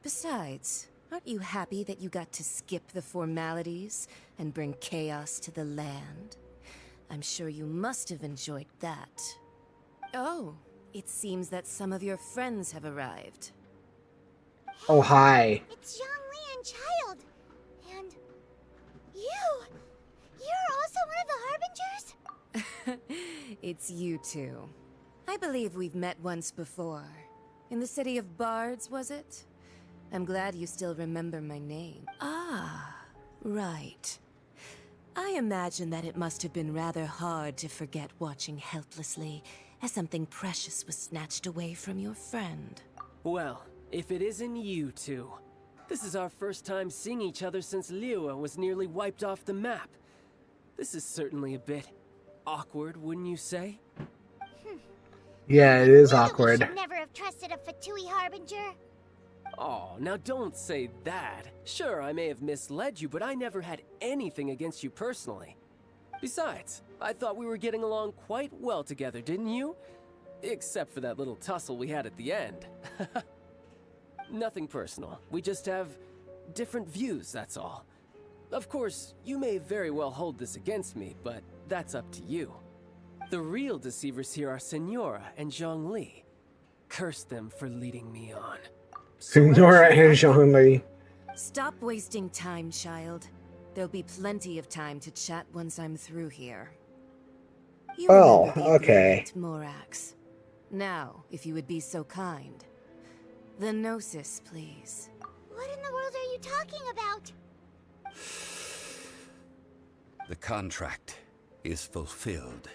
Besides, aren't you happy that you got to skip the formalities and bring chaos to the land? I'm sure you must have enjoyed that. Oh, it seems that some of your friends have arrived. Oh, hi. It's Zhongli and Childe. And you! You're also one of the Harbingers? It's you two. I believe we've met once before. In the city of Bards, was it? I'm glad you still remember my name. Ah, right. I imagine that it must have been rather hard to forget watching helplessly as something precious was snatched away from your friend. Well, if it isn't you two. This is our first time seeing each other since Liyue was nearly wiped off the map. This is certainly a bit awkward, wouldn't you say? Yeah, it is awkward. We should never have trusted a Fatui Harbinger. Oh, now don't say that. Sure, I may have misled you, but I never had anything against you personally. Besides, I thought we were getting along quite well together, didn't you? Except for that little tussle we had at the end. Nothing personal. We just have different views, that's all. Of course, you may very well hold this against me, but that's up to you. The real deceivers here are Senora and Zhongli. Curse them for leading me on. Senora and Zhongli. Stop wasting time, child. There'll be plenty of time to chat once I'm through here. You remember the okay. agreement, Morax. Now, if you would be so kind. The Gnosis, please. What in the world are you talking about? The contract. is fulfilled.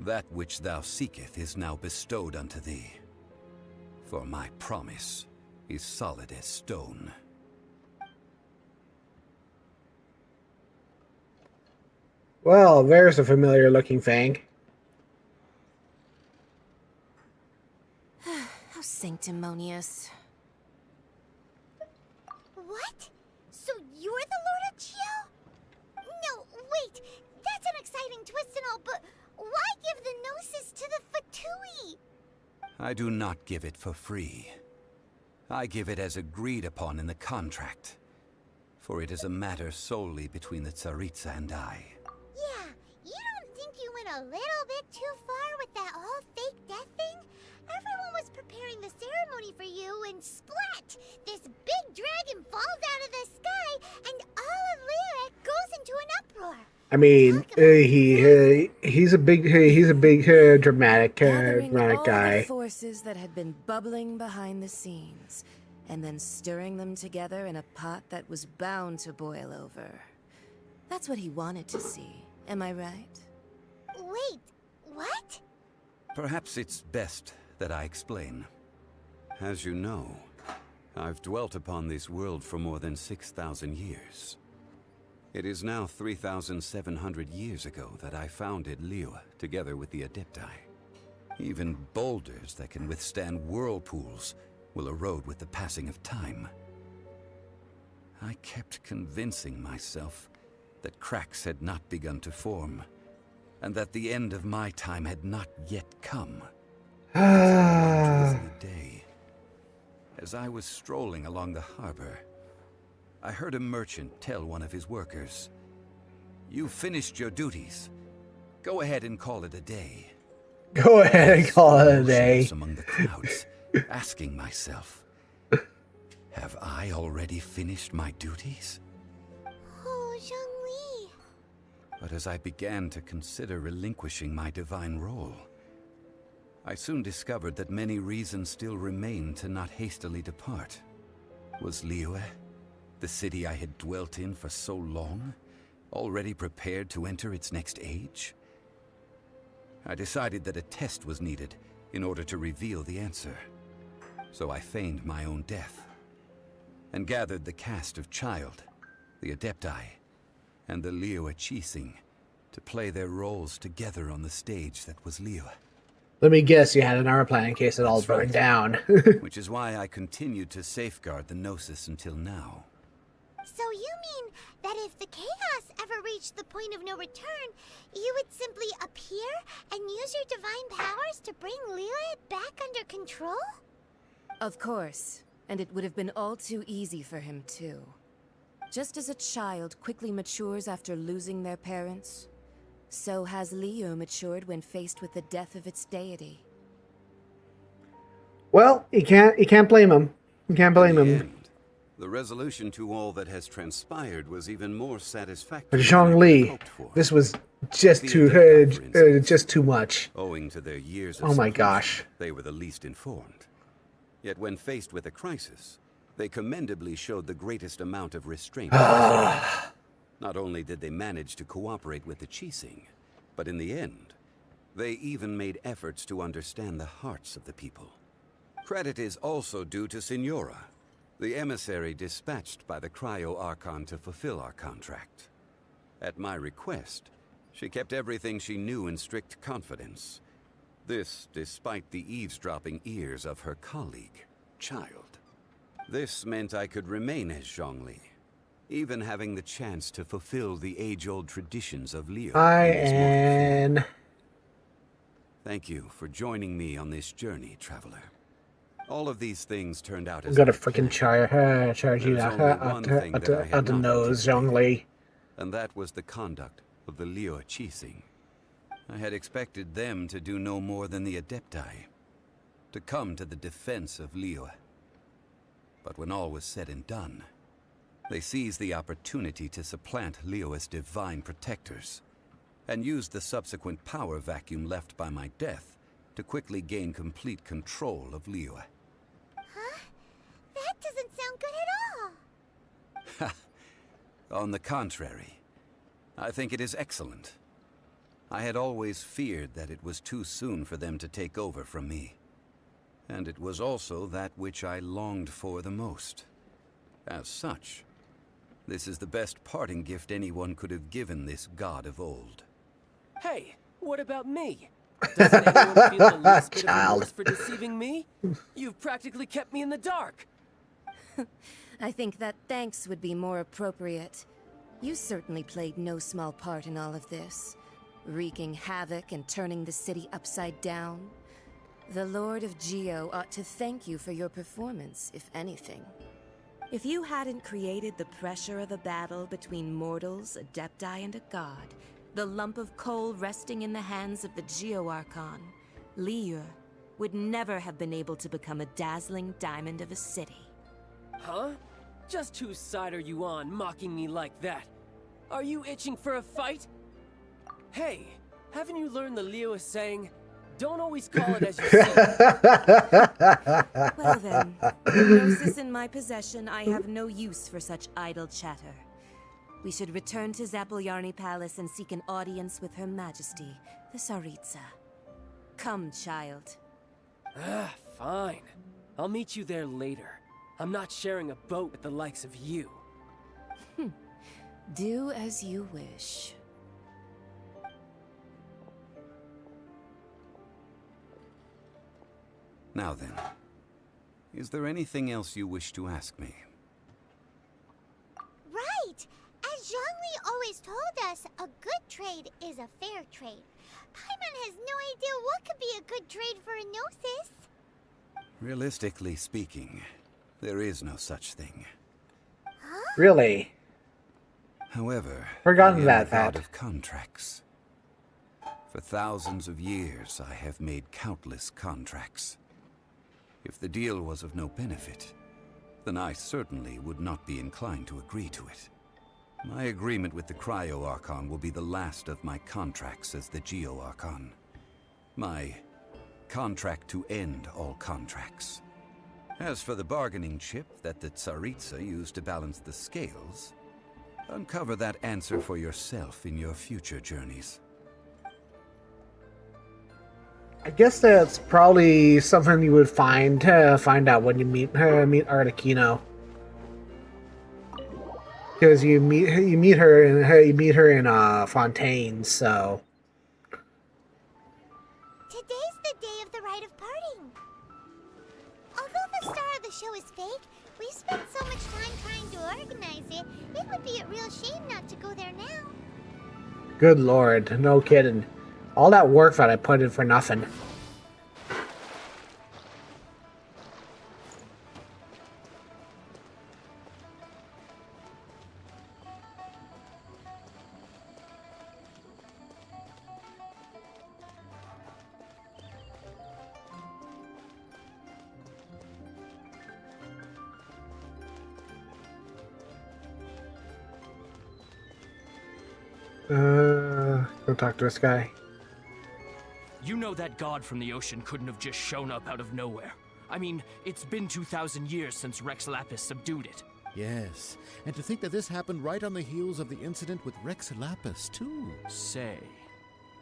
That which thou seeketh is now bestowed unto thee. For my promise is solid as stone. Well, there's a familiar looking Fang. How sanctimonious. What? So you're the Lord of Chio? No, wait. That's an exciting twist and all, but why give the Gnosis to the Fatui? I do not give it for free. I give it as agreed upon in the contract. For it is a matter solely between the Tsaritsa and I. Yeah, you don't think you went a little bit too far with that whole fake death thing? Everyone was preparing the ceremony for you, and splat! This big dragon falls out of the sky, and all of Lyric goes into an uproar. I mean, he's a big dramatic Gathering guy. all the forces that had been bubbling behind the scenes, and then stirring them together in a pot that was bound to boil over. That's what he wanted to see. Am I right? Wait, what? Perhaps it's best that I explain. As you know, I've dwelt upon this world for more than 6,000 years. It is now 3,700 years ago that I founded Liyue together with the Adepti. Even boulders that can withstand whirlpools will erode with the passing of time. I kept convincing myself that cracks had not begun to form, and that the end of my time had not yet come. Until one drizzly day, as I was strolling along the harbor, I heard a merchant tell one of his workers, "You've finished your duties. Go ahead and call it a day." Go ahead and call it a day. Among the crowds, asking myself, have I already finished my duties? Oh, Zhongli. But as I began to consider relinquishing my divine role, I soon discovered that many reasons still remained to not hastily depart. Was Liyue, the city I had dwelt in for so long, already prepared to enter its next age? I decided that a test was needed in order to reveal the answer. So I feigned my own death, and gathered the cast of Childe, the Adepti, and the Liyue Chising to play their roles together on the stage that was Liyue. Let me guess, you had an armor plan in case it all burned down. Which is why I continued to safeguard the Gnosis until now. So you mean that if the chaos ever reached the point of no return, you would simply appear and use your divine powers to bring Liyue back under control? Of course, and it would have been all too easy for him too. Just as a child quickly matures after losing their parents, so has Liyue matured when faced with the death of its deity. Well, you can't blame him. You can't blame him. The resolution to all that has transpired was even more satisfactory. Zhongli, this was just too much. Owing to their years of oh my seclusion, gosh. They were the least informed. Yet when faced with a crisis, they commendably showed the greatest amount of restraint. Not only did they manage to cooperate with the Chising, but in the end, they even made efforts to understand the hearts of the people. Credit is also due to Signora, the emissary dispatched by the Cryo Archon to fulfill our contract. At my request, she kept everything she knew in strict confidence. This despite the eavesdropping ears of her colleague, Childe. This meant I could remain as Zhongli, even having the chance to fulfill the age-old traditions of Liyue. Thank you for joining me on this journey, traveler. All of these things turned out as I'm gonna freaking charge you out the nose, Zhongli. And that was the conduct of the Liyue Chising. I had expected them to do no more than the Adepti, to come to the defense of Liyue. But when all was said and done, they seized the opportunity to supplant Liyue as divine protectors, and used the subsequent power vacuum left by my death to quickly gain complete control of Liyue. Huh? That doesn't sound good at all. On the contrary, I think it is excellent. I had always feared that it was too soon for them to take over from me. And it was also that which I longed for the most. As such, this is the best parting gift anyone could have given this god of old. Hey, what about me? Doesn't anyone feel the least bit of Child. remorse for deceiving me? You've practically kept me in the dark. I think that thanks would be more appropriate. You certainly played no small part in all of this, wreaking havoc and turning the city upside down. The Lord of Geo ought to thank you for your performance, if anything. If you hadn't created the pressure of a battle between mortals, adepti, and a god, the lump of coal resting in the hands of the Geo Archon, Liyue, would never have been able to become a dazzling diamond of a city. Huh? Just whose side are you on, mocking me like that? Are you itching for a fight? Hey, haven't you learned the Liyue saying, don't always call it as you see it? Well then, with Gnosis in my possession, I have no use for such idle chatter. We should return to Zapoljarny Palace and seek an audience with Her Majesty, the Tsaritsa. Come, child. Fine. I'll meet you there later. I'm not sharing a boat with the likes of you. Do as you wish. Now then, is there anything else you wish to ask me? Right! As Zhongli always told us, a good trade is a fair trade. Paimon has no idea what could be a good trade for a Gnosis. Realistically speaking, there is no such thing. Really? However, Forgotten I am that a god fact. of contracts. For thousands of years, I have made countless contracts. If the deal was of no benefit, then I certainly would not be inclined to agree to it. My agreement with the Cryo Archon will be the last of my contracts as the Geo Archon. My contract to end all contracts. As for the bargaining chip that the Tsaritsa used to balance the scales, uncover that answer for yourself in your future journeys. I guess that's probably something you would find out when you meet Arlecchino. Because you meet her in Fontaine, so. Today's the day of the rite of parting. Although the star of the show is fake, we spent so much time trying to organize it, it would be a real shame not to go there now. Good lord, no kidding. All that work that I put in for nothing. Go talk to this guy. You know that god from the ocean couldn't have just shown up out of nowhere. I mean, it's been 2,000 years since Rex Lapis subdued it. Yes, and to think that this happened right on the heels of the incident with Rex Lapis, too. Say,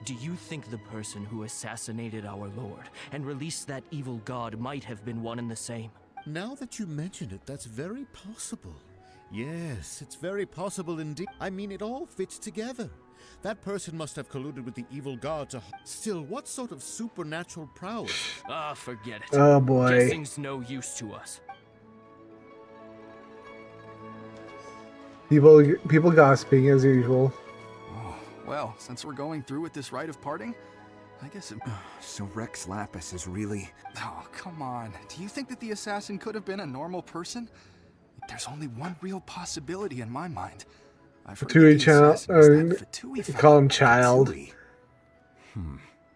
do you think the person who assassinated our lord and released that evil god might have been one and the same? Now that you mention it, that's very possible. Yes, it's very possible indeed. I mean, it all fits together. That person must have colluded with the evil god to... Still, what sort of supernatural prowess? Ah, forget it. Oh boy. Guessing's no use to us. People gossiping as usual. Oh, well, since we're going through with this rite of parting, I guess it... So Rex Lapis is really... Oh, come on. Do you think that the assassin could have been a normal person? There's only one real possibility in my mind. Fatui child, call him child.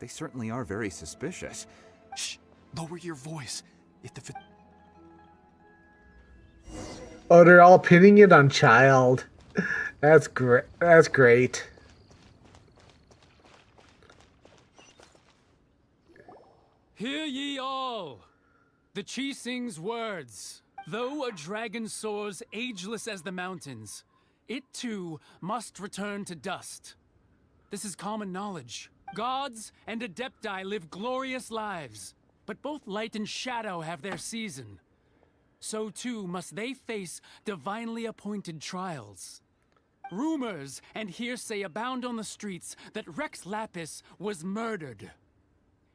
They certainly are very suspicious. Shh, lower your voice. If the Oh, they're all pinning it on child. That's great. That's great. Hear ye all! The Chi sings words. Though a dragon soars ageless as the mountains, it too must return to dust. This is common knowledge. Gods and Adepti live glorious lives, but both light and shadow have their season. So too must they face divinely appointed trials. Rumors and hearsay abound on the streets that Rex Lapis was murdered.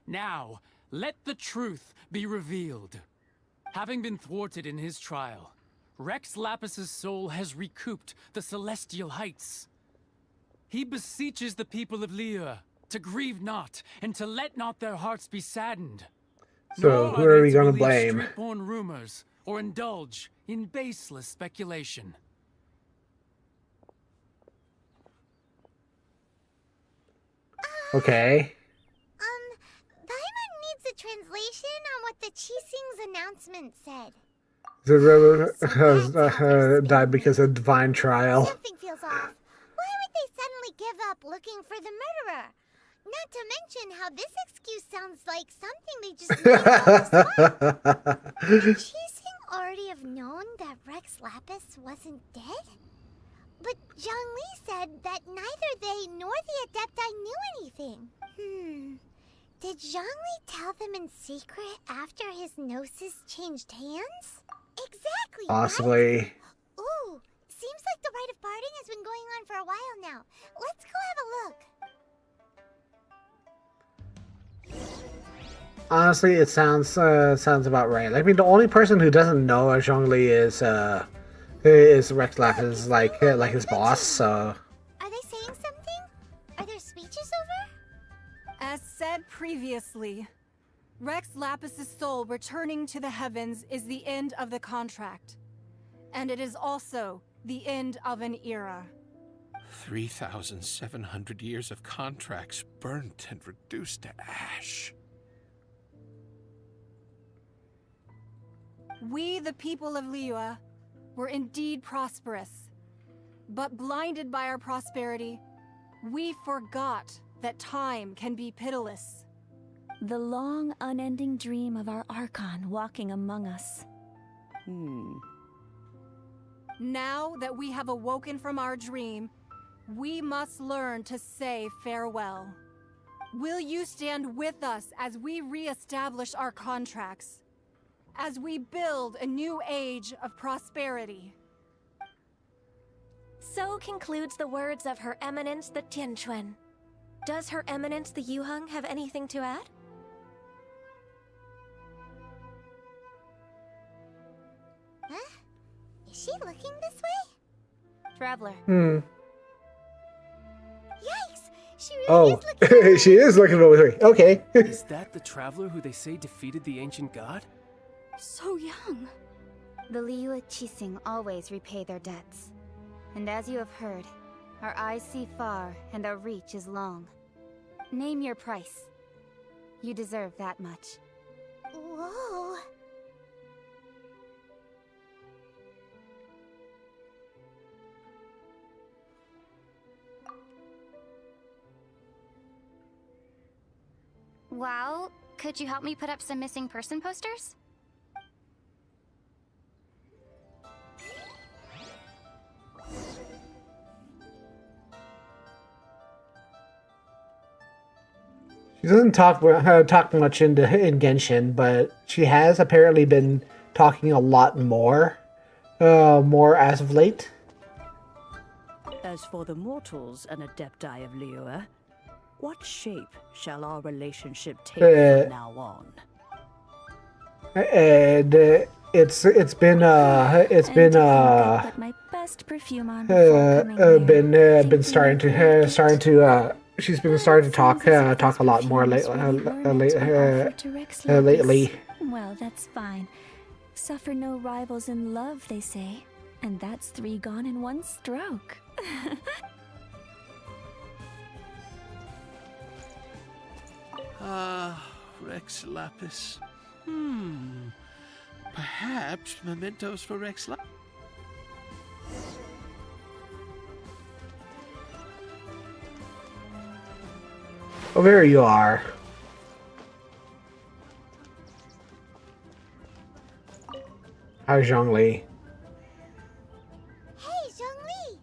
Now, let the truth be revealed. Having been thwarted in his trial, Rex Lapis's soul has recouped the celestial heights. He beseeches the people of Liyue to grieve not and to let not their hearts be saddened. So who are we going to blame? Street-born rumors or indulge in baseless speculation. Okay. Paimon needs a translation on what the Qixing's announcement said. The river has died because of divine trial. Something feels off. Why would they suddenly give up looking for the murderer? Not to mention how this excuse sounds like something they just made up on the spot. Would Qixing already have known that Rex Lapis wasn't dead? But Zhongli said that neither they nor the Adepti knew anything. Did Zhongli tell them in secret after his gnosis changed hands? Exactly. Possibly. Right? Ooh, seems like the rite of parting has been going on for a while now. Let's go have a look. Honestly, it sounds about right. I mean, the only person who doesn't know Zhongli is Rex Lapis, like his boss. So. Are they saying something? Are there speeches over? As said previously, Rex Lapis's soul returning to the heavens is the end of the contract. And it is also the end of an era. 3,700 years of contracts burnt and reduced to ash. We, the people of Liyue, were indeed prosperous. But blinded by our prosperity, we forgot that time can be pitiless. The long, unending dream of our Archon walking among us. Now that we have awoken from our dream, we must learn to say farewell. Will you stand with us as we re-establish our contracts? As we build a new age of prosperity? So concludes the words of Her Eminence the Tianquan. Does Her Eminence the Yuheng have anything to add? Huh? Is she looking this way? Traveler. Yikes! She really is looking. She is looking over here. Okay. Is that the traveler who they say defeated the ancient god? So young. The Liyue Qixing always repay their debts. And as you have heard, our eyes see far and our reach is long. Name your price. You deserve that much. Whoa. Well, could you help me put up some missing person posters? She doesn't talk much in Genshin, but she has apparently been talking a lot more as of late. As for the mortals and Adepti of Liyue, what shape shall our relationship take from now on? And it's been my best perfume on been starting to she's been starting to talk a lot more lately. Well, that's fine. Suffer no rivals in love, they say. And that's 3 gone in 1 stroke. Rex Lapis. Perhaps mementos for Rex Lapis. Oh, there you are. Hi, Zhongli. Hey, Zhongli.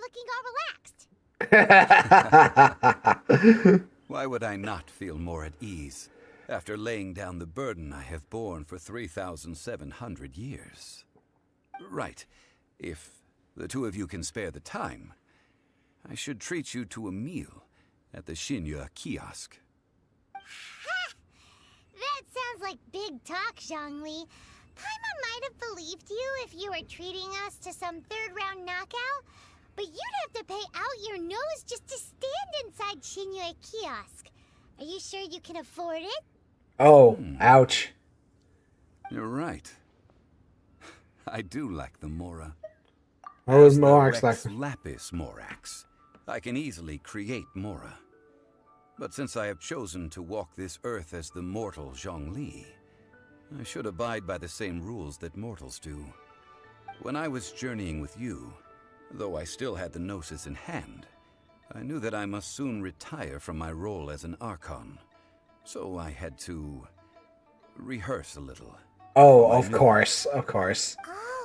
looking all relaxed. Why would I not feel more at ease after laying down the burden I have borne for 3,700 years? Right. If the two of you can spare the time, I should treat you to a meal at the Shinya kiosk. Ha! That sounds like big talk, Zhongli. Paimon might have believed you if you were treating us to some third-round knockout, but you'd have to pay out your nose just to stand inside Shinya kiosk. Are you sure you can afford it? Oh, ouch. You're right. I do like the Mora. What was As the Morax Rex like? Lapis Morax, I can easily create Mora. But since I have chosen to walk this earth as the mortal Zhongli, I should abide by the same rules that mortals do. When I was journeying with you, though I still had the Gnosis in hand, I knew that I must soon retire from my role as an Archon. So I had to rehearse a little. Oh, of course, of course.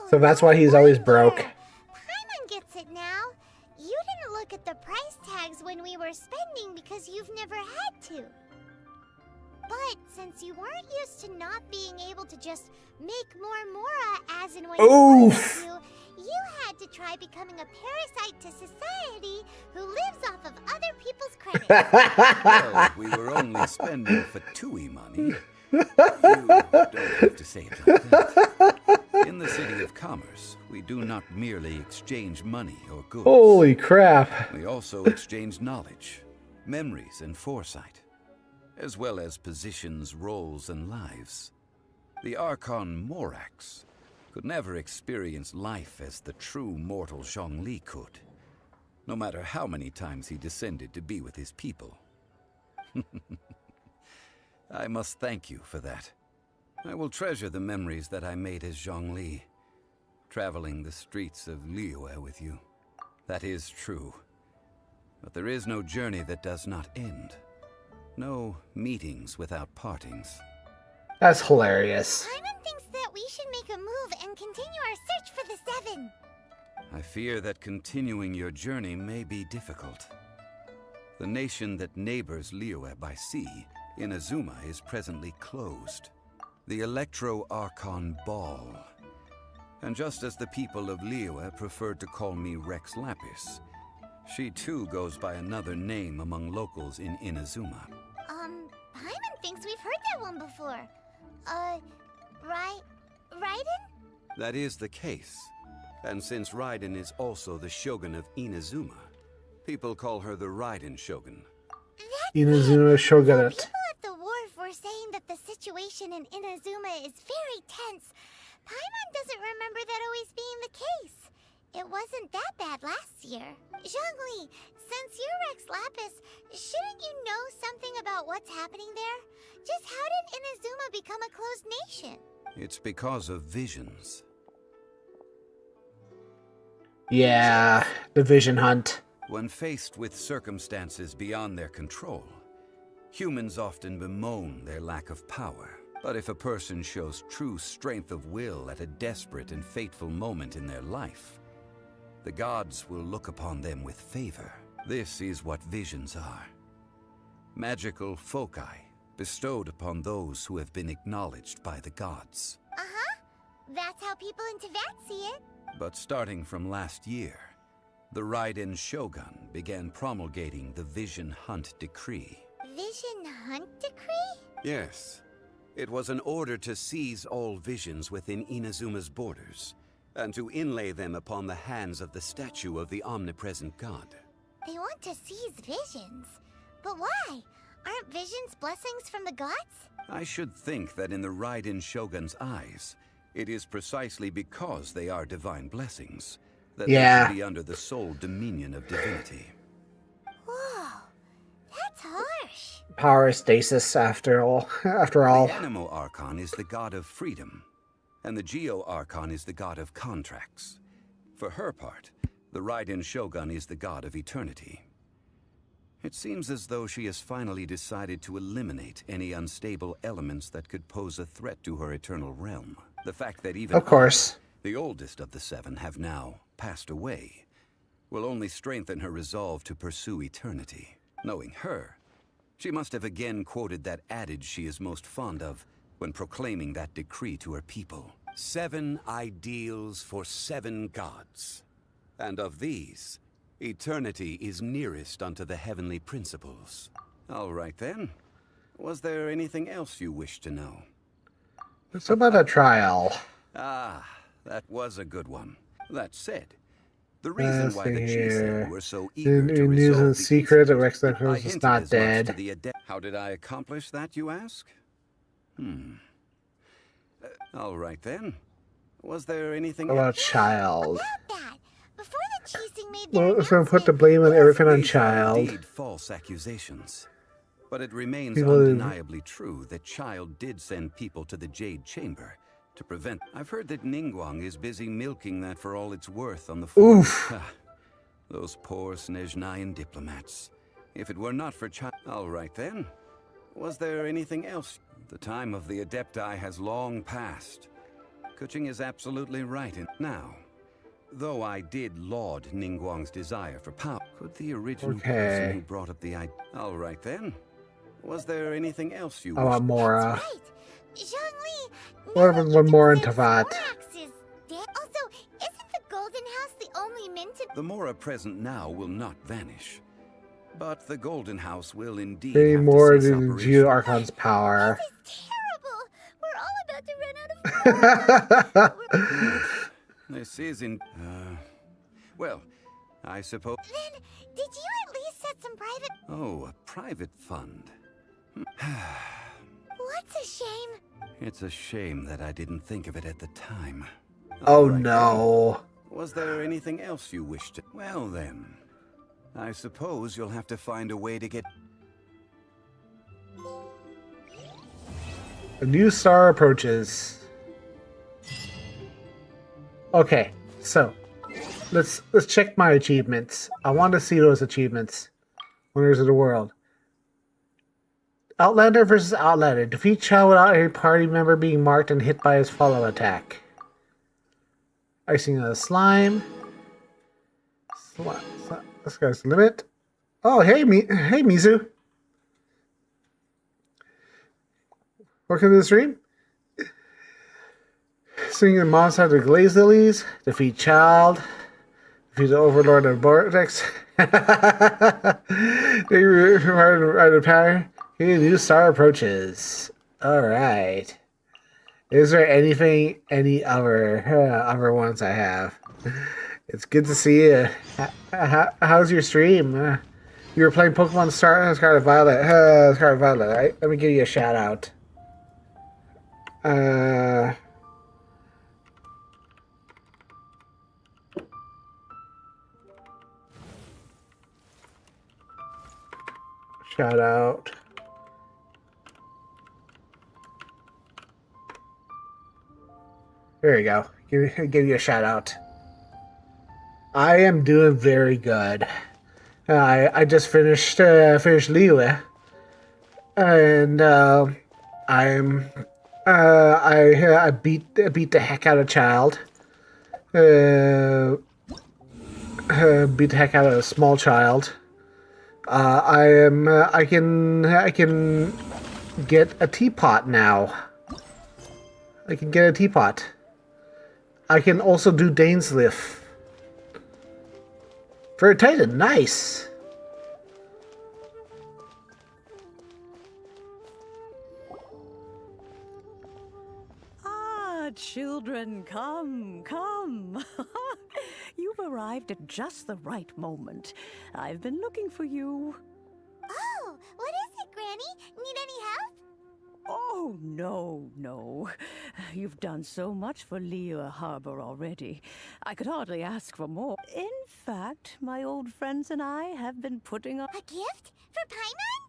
So that's why he's always broke. Paimon gets it now. You didn't look at the price tags when we were spending because you've never had to. But since you weren't used to not being able to just make more Mora as and when you wanted to, you had to try becoming a parasite to society who lives off of other people's credit. Well, we were only spending Fatui money. You don't have to say it like that. In the City of Commerce, we do not merely exchange money or goods. Holy crap. We also exchange knowledge, memories, and foresight, as well as positions, roles, and lives. The Archon Morax could never experience life as the true mortal Zhongli could, no matter how many times he descended to be with his people. I must thank you for that. I will treasure the memories that I made as Zhongli, traveling the streets of Liyue with you. That is true. But there is no journey that does not end. No meetings without partings. That's hilarious. Paimon thinks that we should make a move and continue our search for the Seven. I fear that continuing your journey may be difficult. The nation that neighbors Liyue by sea, Inazuma, is presently closed. The Electro-Archon Ball. And just as the people of Liyue preferred to call me Rex Lapis, she too goes by another name among locals in Inazuma. Paimon thinks we've heard that one before. Raiden? That is the case. And since Raiden is also the Shogun of Inazuma, people call her the Raiden Shogun. Inazuma Shogunate. People at the wharf were saying that the situation in Inazuma is very tense. Paimon doesn't remember that always being the case. It wasn't that bad last year. Zhongli, since you're Rex Lapis, shouldn't you know something about what's happening there? Just how did Inazuma become a closed nation? It's because of visions. Yeah, the vision hunt. When faced with circumstances beyond their control, humans often bemoan their lack of power. But if a person shows true strength of will at a desperate and fateful moment in their life, the gods will look upon them with favor. This is what visions are. Magical foci bestowed upon those who have been acknowledged by the gods. Uh-huh. That's how people in Teyvat see it. But starting from last year, the Raiden Shogun began promulgating the Vision Hunt Decree. Vision Hunt Decree? Yes. It was an order to seize all visions within Inazuma's borders, and to inlay them upon the hands of the statue of the omnipresent god. They want to seize visions. But why? Aren't visions blessings from the gods? I should think that in the Raiden Shogun's eyes, it is precisely because they are divine blessings that they should be under the sole dominion of divinity. Whoa, that's harsh. Power stasis after all. The Animo Archon is the god of freedom, and the Geo Archon is the god of contracts. For her part, the Raiden Shogun is the god of eternity. It seems as though she has finally decided to eliminate any unstable elements that could pose a threat to her eternal realm. The fact that even of course, the oldest of the seven have now passed away will only strengthen her resolve to pursue eternity. Knowing her, she must have again quoted that adage she is most fond of when proclaiming that decree to her people. 7 ideals for 7 gods. And of these, eternity is nearest unto the heavenly principles. All right then. Was there anything else you wish to know? It's about a trial. Ah, that was a good one. That said, the reason why the Chising were so eager to news resolve and the secret of incident, I Rex is hinted not as much to dead. the How did I accomplish that, you ask? All right then. Was there anything About a else? child. Before the Chising made their Well, so put the blame on everything on These are child. indeed false accusations. But it remains People- undeniably true that Childe did send people to the Jade Chamber to prevent. I've heard that Ningguang is busy milking that for all it's worth on the forum. Oof. Those poor Snezhnayan diplomats. If it were not for Childe... All right then. Was there anything else? The time of the Adepti has long passed. Kuching is absolutely right in now. Though I did laud Ningguang's desire for power, could the original person who brought up the idea... All right then. Was there anything else you I want Mora. Zhongli, What about one more in Tavat? is dead. Also, isn't the Golden House the only minted? The Mora present now will not vanish. But the Golden House will indeed Any have more to cease than operation. Geo Archon's power. We're all about to run out of This is in... well, I suppose... Then, did you at least set some private... Oh, a private fund. What's a shame? It's a shame that I didn't think of it at the time. Oh no. Was there anything else you wished to... Well then, I suppose you'll have to find a way to get... A new star approaches. Okay, so let's check my achievements. I want to see those achievements. Winners of the world. Outlander versus Outlander. Defeat Childe without a party member being marked and hit by his follow attack. Icing of the slime. This guy's the limit. Oh, hey, hey, Mizu. Welcome to the stream. Singing the monster of the Glaze Lilies. Defeat Childe. Defeat the Overlord of Vortex. They ride of power. Okay, new star approaches. Alright. Is there anything, any other ones I have? It's good to see you. How's your stream? You were playing Pokemon Scarlet Violet. Scarlet Violet, right? Let me give you a shout out. Shout out. There you go. Give you a shout out. I am doing very good. I just finished Liyue, and I beat the heck out of Childe. Beat the heck out of a small child. I can get a teapot now. I can get a teapot. I can also do Dainsliff. For a Titan, nice. Ah, children, come, come. You've arrived at just the right moment. I've been looking for you. Oh, what is it, Granny? Need any help? Oh, no. You've done so much for Liyue Harbor already. I could hardly ask for more. In fact, my old friends and I have been putting up... A gift? For Paimon?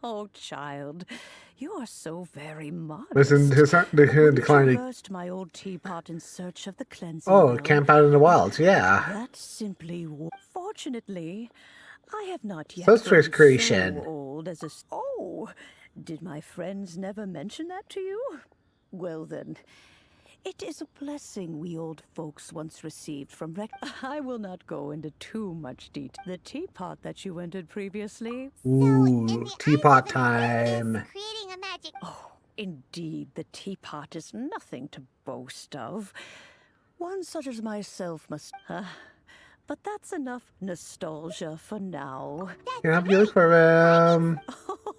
Oh, child, you are so very modest. Listen, declining. First, my old teapot in search of the cleansing. Oh, camp out in the wilds, yeah. That's simply... Fortunately, I have not yet Substrate grown creation. so old as a... Oh, did my friends never mention that to you? Well then, It is a blessing we old folks once received from I will not go into too much detail. The teapot that you entered previously. Ooh, teapot time. Creating a magic. Oh, indeed, the teapot is nothing to boast of. One such as myself must. But that's enough nostalgia for now. Can I help you look for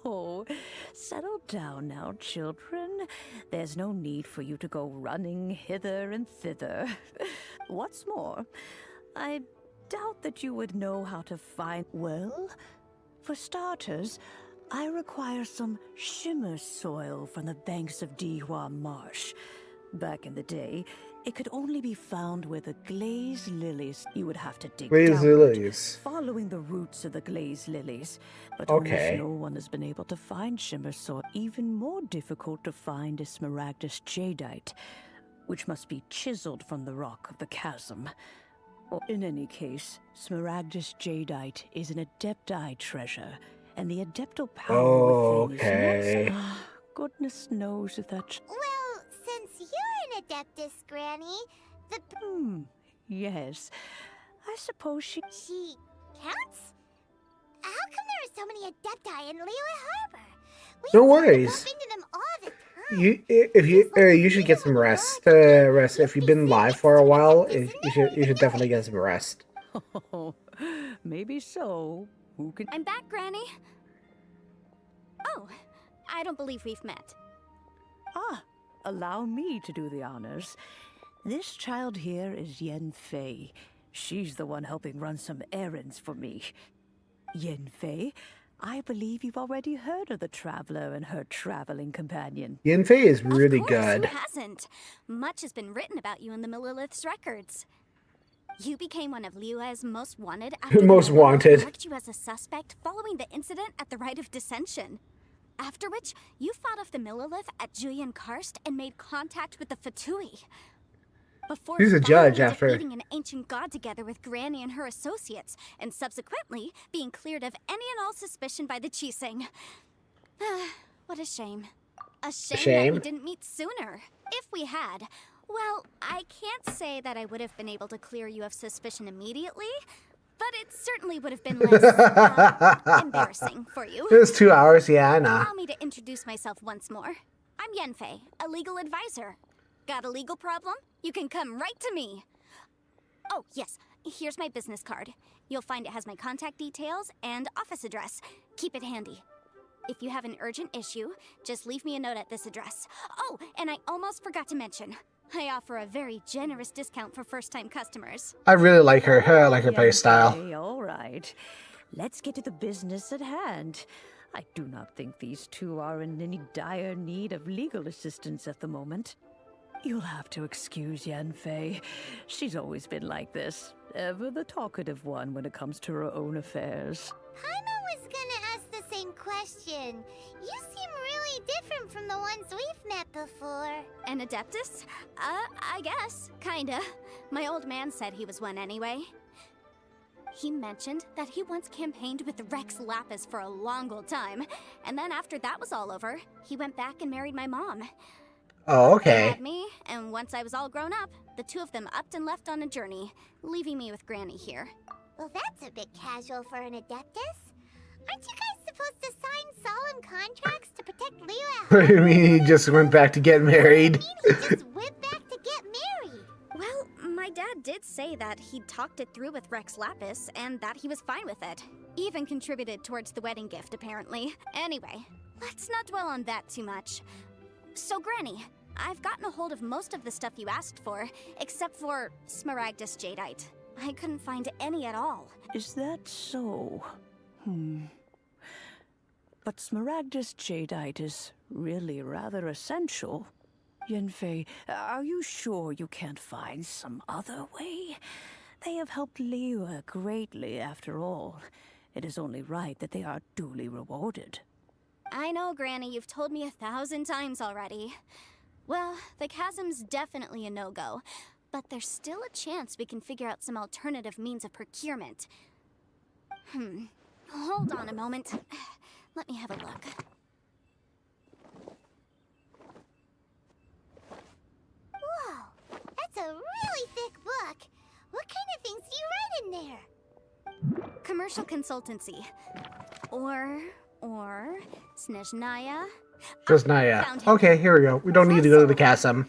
Oh, settle down now, children. There's no need for you to go running hither and thither. What's more, I doubt that you would know how to find... Well, for starters, I require some shimmer soil from the banks of Dihua Marsh. Back in the day, it could only be found where the glazed lilies. You would have to dig Glazed downward, lilies. following the roots of the glazed lilies. But Okay. almost no one has been able to find shimmer soil. Even more difficult to find is smaragdus jadeite, which must be chiseled from the rock of the chasm. Or in any case, smaragdus jadeite is an adepti treasure, and the adeptal power within Okay. is not... Goodness knows if that... Well, since you're an adeptus, Granny, the... Yes. I suppose she... She counts? How come there are so many adepti in Liyue Harbor? No worries. Bump into them all the time. If you usually get some rest. Rest. If you've been live for a while, you should definitely get some rest. Oh, maybe so. Who can... I'm back, Granny. Oh, I don't believe we've met. Allow me to do the honors. This child here is Yen Fei. She's the one helping run some errands for me. Yen Fei, I believe you've already heard of the traveler and her traveling companion. Yen Fei is really Of course, good. who hasn't? Much has been written about you in the Millilith's records. You became one of Liyue's most wanted after Most the Millilith wanted. marked you as a suspect following the incident at the Rite of Dissension. After which, you fought off the Millilith at Julian Karst and made contact with the Fatui. Before He's a judge finally after. defeating an ancient god together with Granny and her associates, and subsequently being cleared of any and all suspicion by the Chising. What a shame. A shame that we didn't meet sooner. If we had, well, I can't say that I would have been able to clear you of suspicion immediately, but it certainly would have been less embarrassing for you. It was 2 hours, yeah, I know. Allow me to introduce myself once more. I'm Yen Fei, a legal advisor. Got a legal problem? You can come right to me. Oh, yes, here's my business card. You'll find it has my contact details and office address. Keep it handy. If you have an urgent issue, just leave me a note at this address. Oh, and I almost forgot to mention, I offer a very generous discount for first-time customers. I really like her. I like her play style. Okay, all right. Let's get to the business at hand. I do not think these two are in any dire need of legal assistance at the moment. You'll have to excuse Yen Fei. She's always been like this. Ever the talkative one when it comes to her own affairs. Paimon was gonna ask the same question. You seem really different from the ones we've met before. An Adeptus? I guess. Kinda. My old man said he was one anyway. He mentioned that he once campaigned with Rex Lapis for a long old time, and then after that was all over, he went back and married my mom. Oh, They okay. had me, and once I was all grown up, the two of them upped and left on a journey, leaving me with Granny here. Well, that's a bit casual for an Adeptus. Aren't you guys supposed to sign solemn contracts to protect Liyue? What do you mean he just went back to get married? Went back to get married. Well, my dad did say that he'd talked it through with Rex Lapis, and that he was fine with it. Even contributed towards the wedding gift, apparently. Anyway, let's not dwell on that too much. So, Granny, I've gotten a hold of most of the stuff you asked for, except for smaragdus jadeite. I couldn't find any at all. Is that so? But smaragdus jadeite is really rather essential. Yen Fei, are you sure you can't find some other way? They have helped Liyue greatly, after all. It is only right that they are duly rewarded. I know, Granny, you've told me 1,000 times already. Well, the chasm's definitely a no-go, but there's still a chance we can figure out some alternative means of procurement. Hold on a moment. Let me have a look. Whoa, It's a really thick book. What kind of things do you write in there? Commercial consultancy. Or Snezhnaya. Snezhnaya. Found him. Okay, here we go. We don't need to go to the chasm.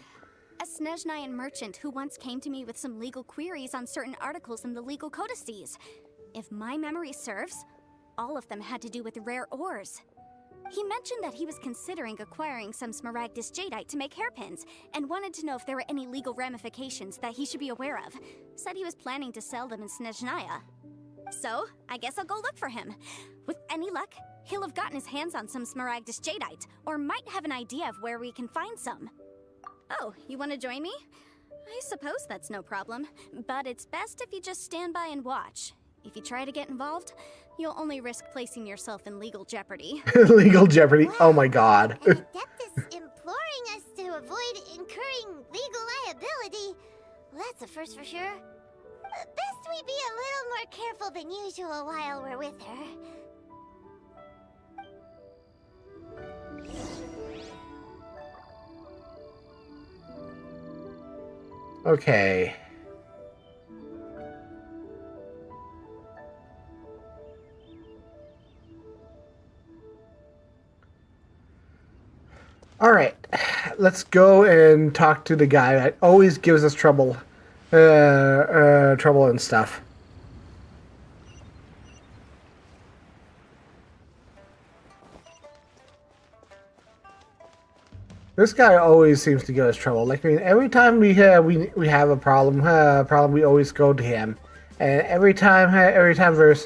A Snezhnayan merchant who once came to me with some legal queries on certain articles in the legal codices. If my memory serves, all of them had to do with rare ores. He mentioned that he was considering acquiring some smaragdus jadeite to make hairpins, and wanted to know if there were any legal ramifications that he should be aware of. Said he was planning to sell them in Snezhnaya. So, I guess I'll go look for him. With any luck, he'll have gotten his hands on some smaragdus jadeite, or might have an idea of where we can find some. Oh, you want to join me? I suppose that's no problem, but it's best if you just stand by and watch. If you try to get involved, you'll only risk placing yourself in legal jeopardy. Legal jeopardy? Oh my god. Adeptus imploring us to avoid incurring legal liability. Well, that's a first for sure. Best we be a little more careful than usual while we're with her. Okay. Alright, let's go and talk to the guy that always gives us trouble. Trouble and stuff. This guy always seems to give us trouble. Like, I mean, every time we have a problem, we always go to him, and every time there's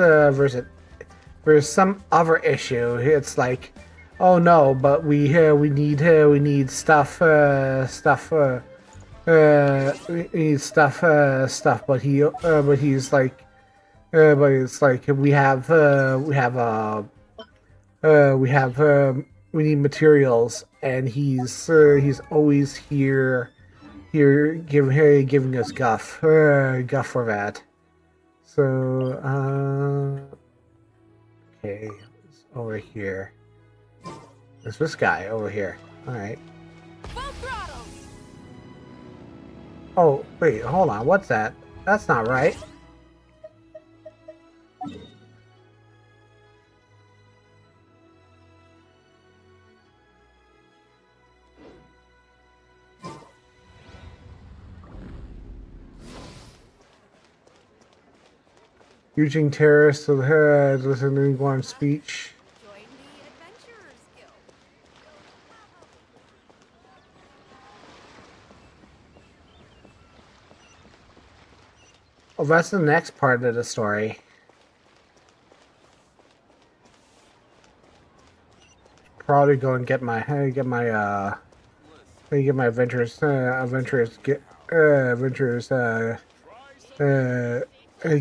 some other issue, it's like, oh no, but we need stuff, we need stuff, but he's like, but it's like we need materials, and he's always here giving us guff for that. So okay, it's over here. There's this guy over here. All right. Oh wait, hold on. What's that? That's not right. Using terrorists to the head with an Ingwan speech. Oh, that's the next part of the story. Probably go and get my adventures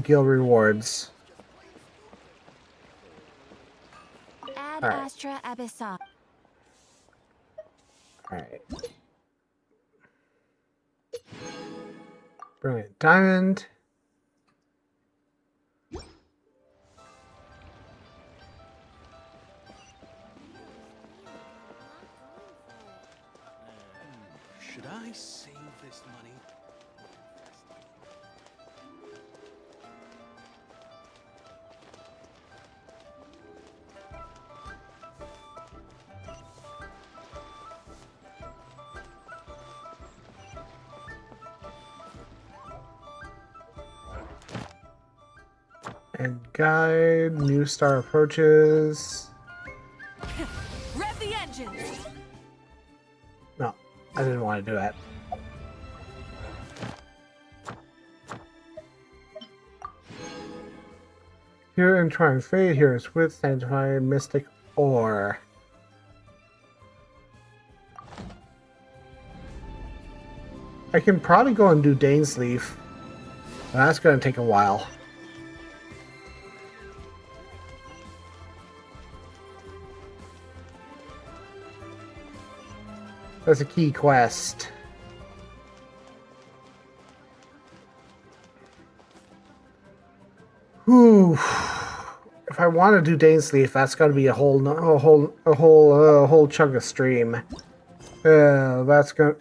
guild rewards. Ad All right. Astra Abyssal. Alright. Brilliant diamond. Should I save this money? And guide, new star approaches. Rev the engines! No, I didn't want to do that. Here in Trying Fate, here is with Sanctified Mystic Ore. I can probably go and do Dainsleaf. That's going to take a while. That's a key quest. Whew. If I want to do Dainsleaf, that's got to be a whole chunk of stream. That's going.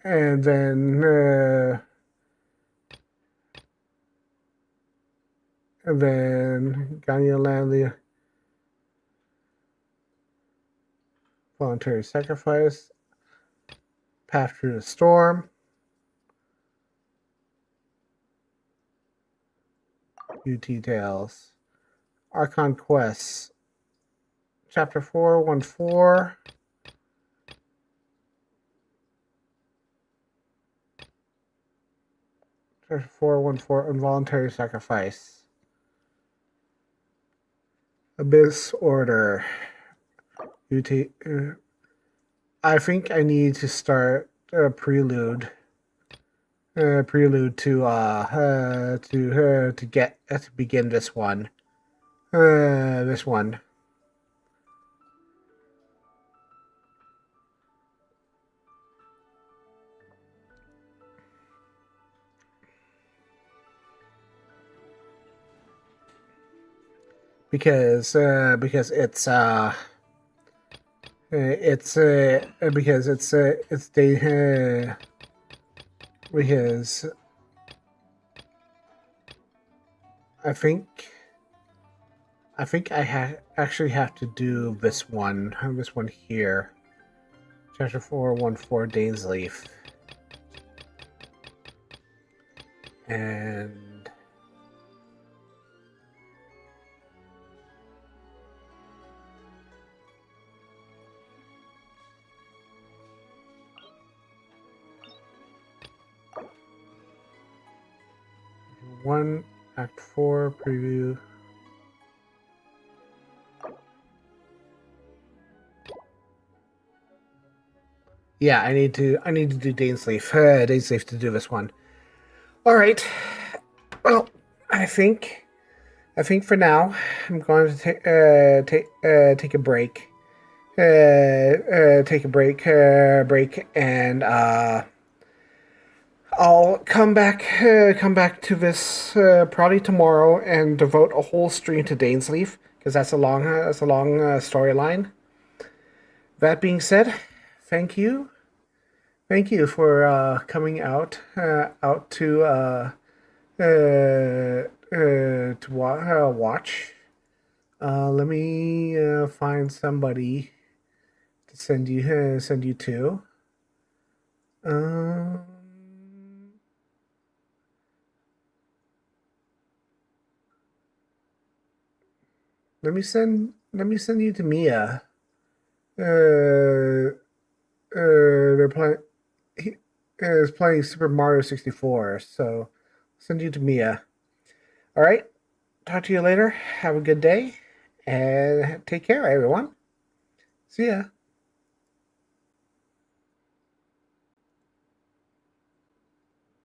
and then Ganya Landly voluntary sacrifice, path through the storm, few details, Archon quests, chapter 414. Chapter 414, involuntary sacrifice. Abyss order. I think I need to start a prelude. Prelude to begin this one. This one. Because it's day because I think I actually have to do this one here, chapter 414, Dainsleaf, and one Act 4 preview. Yeah, I need to do Dainsleaf to do this one. All right. Well, I think for now I'm going to take a break. Take a break, and I'll come back to this probably tomorrow and devote a whole stream to Dainsleaf because that's a long storyline. That being said, thank you for coming out to watch. Let me find somebody to send you to. Let me send you to Mia. They're playing. He is playing Super Mario 64, so I'll send you to Mia. All right. Talk to you later. Have a good day, and take care, everyone. See ya.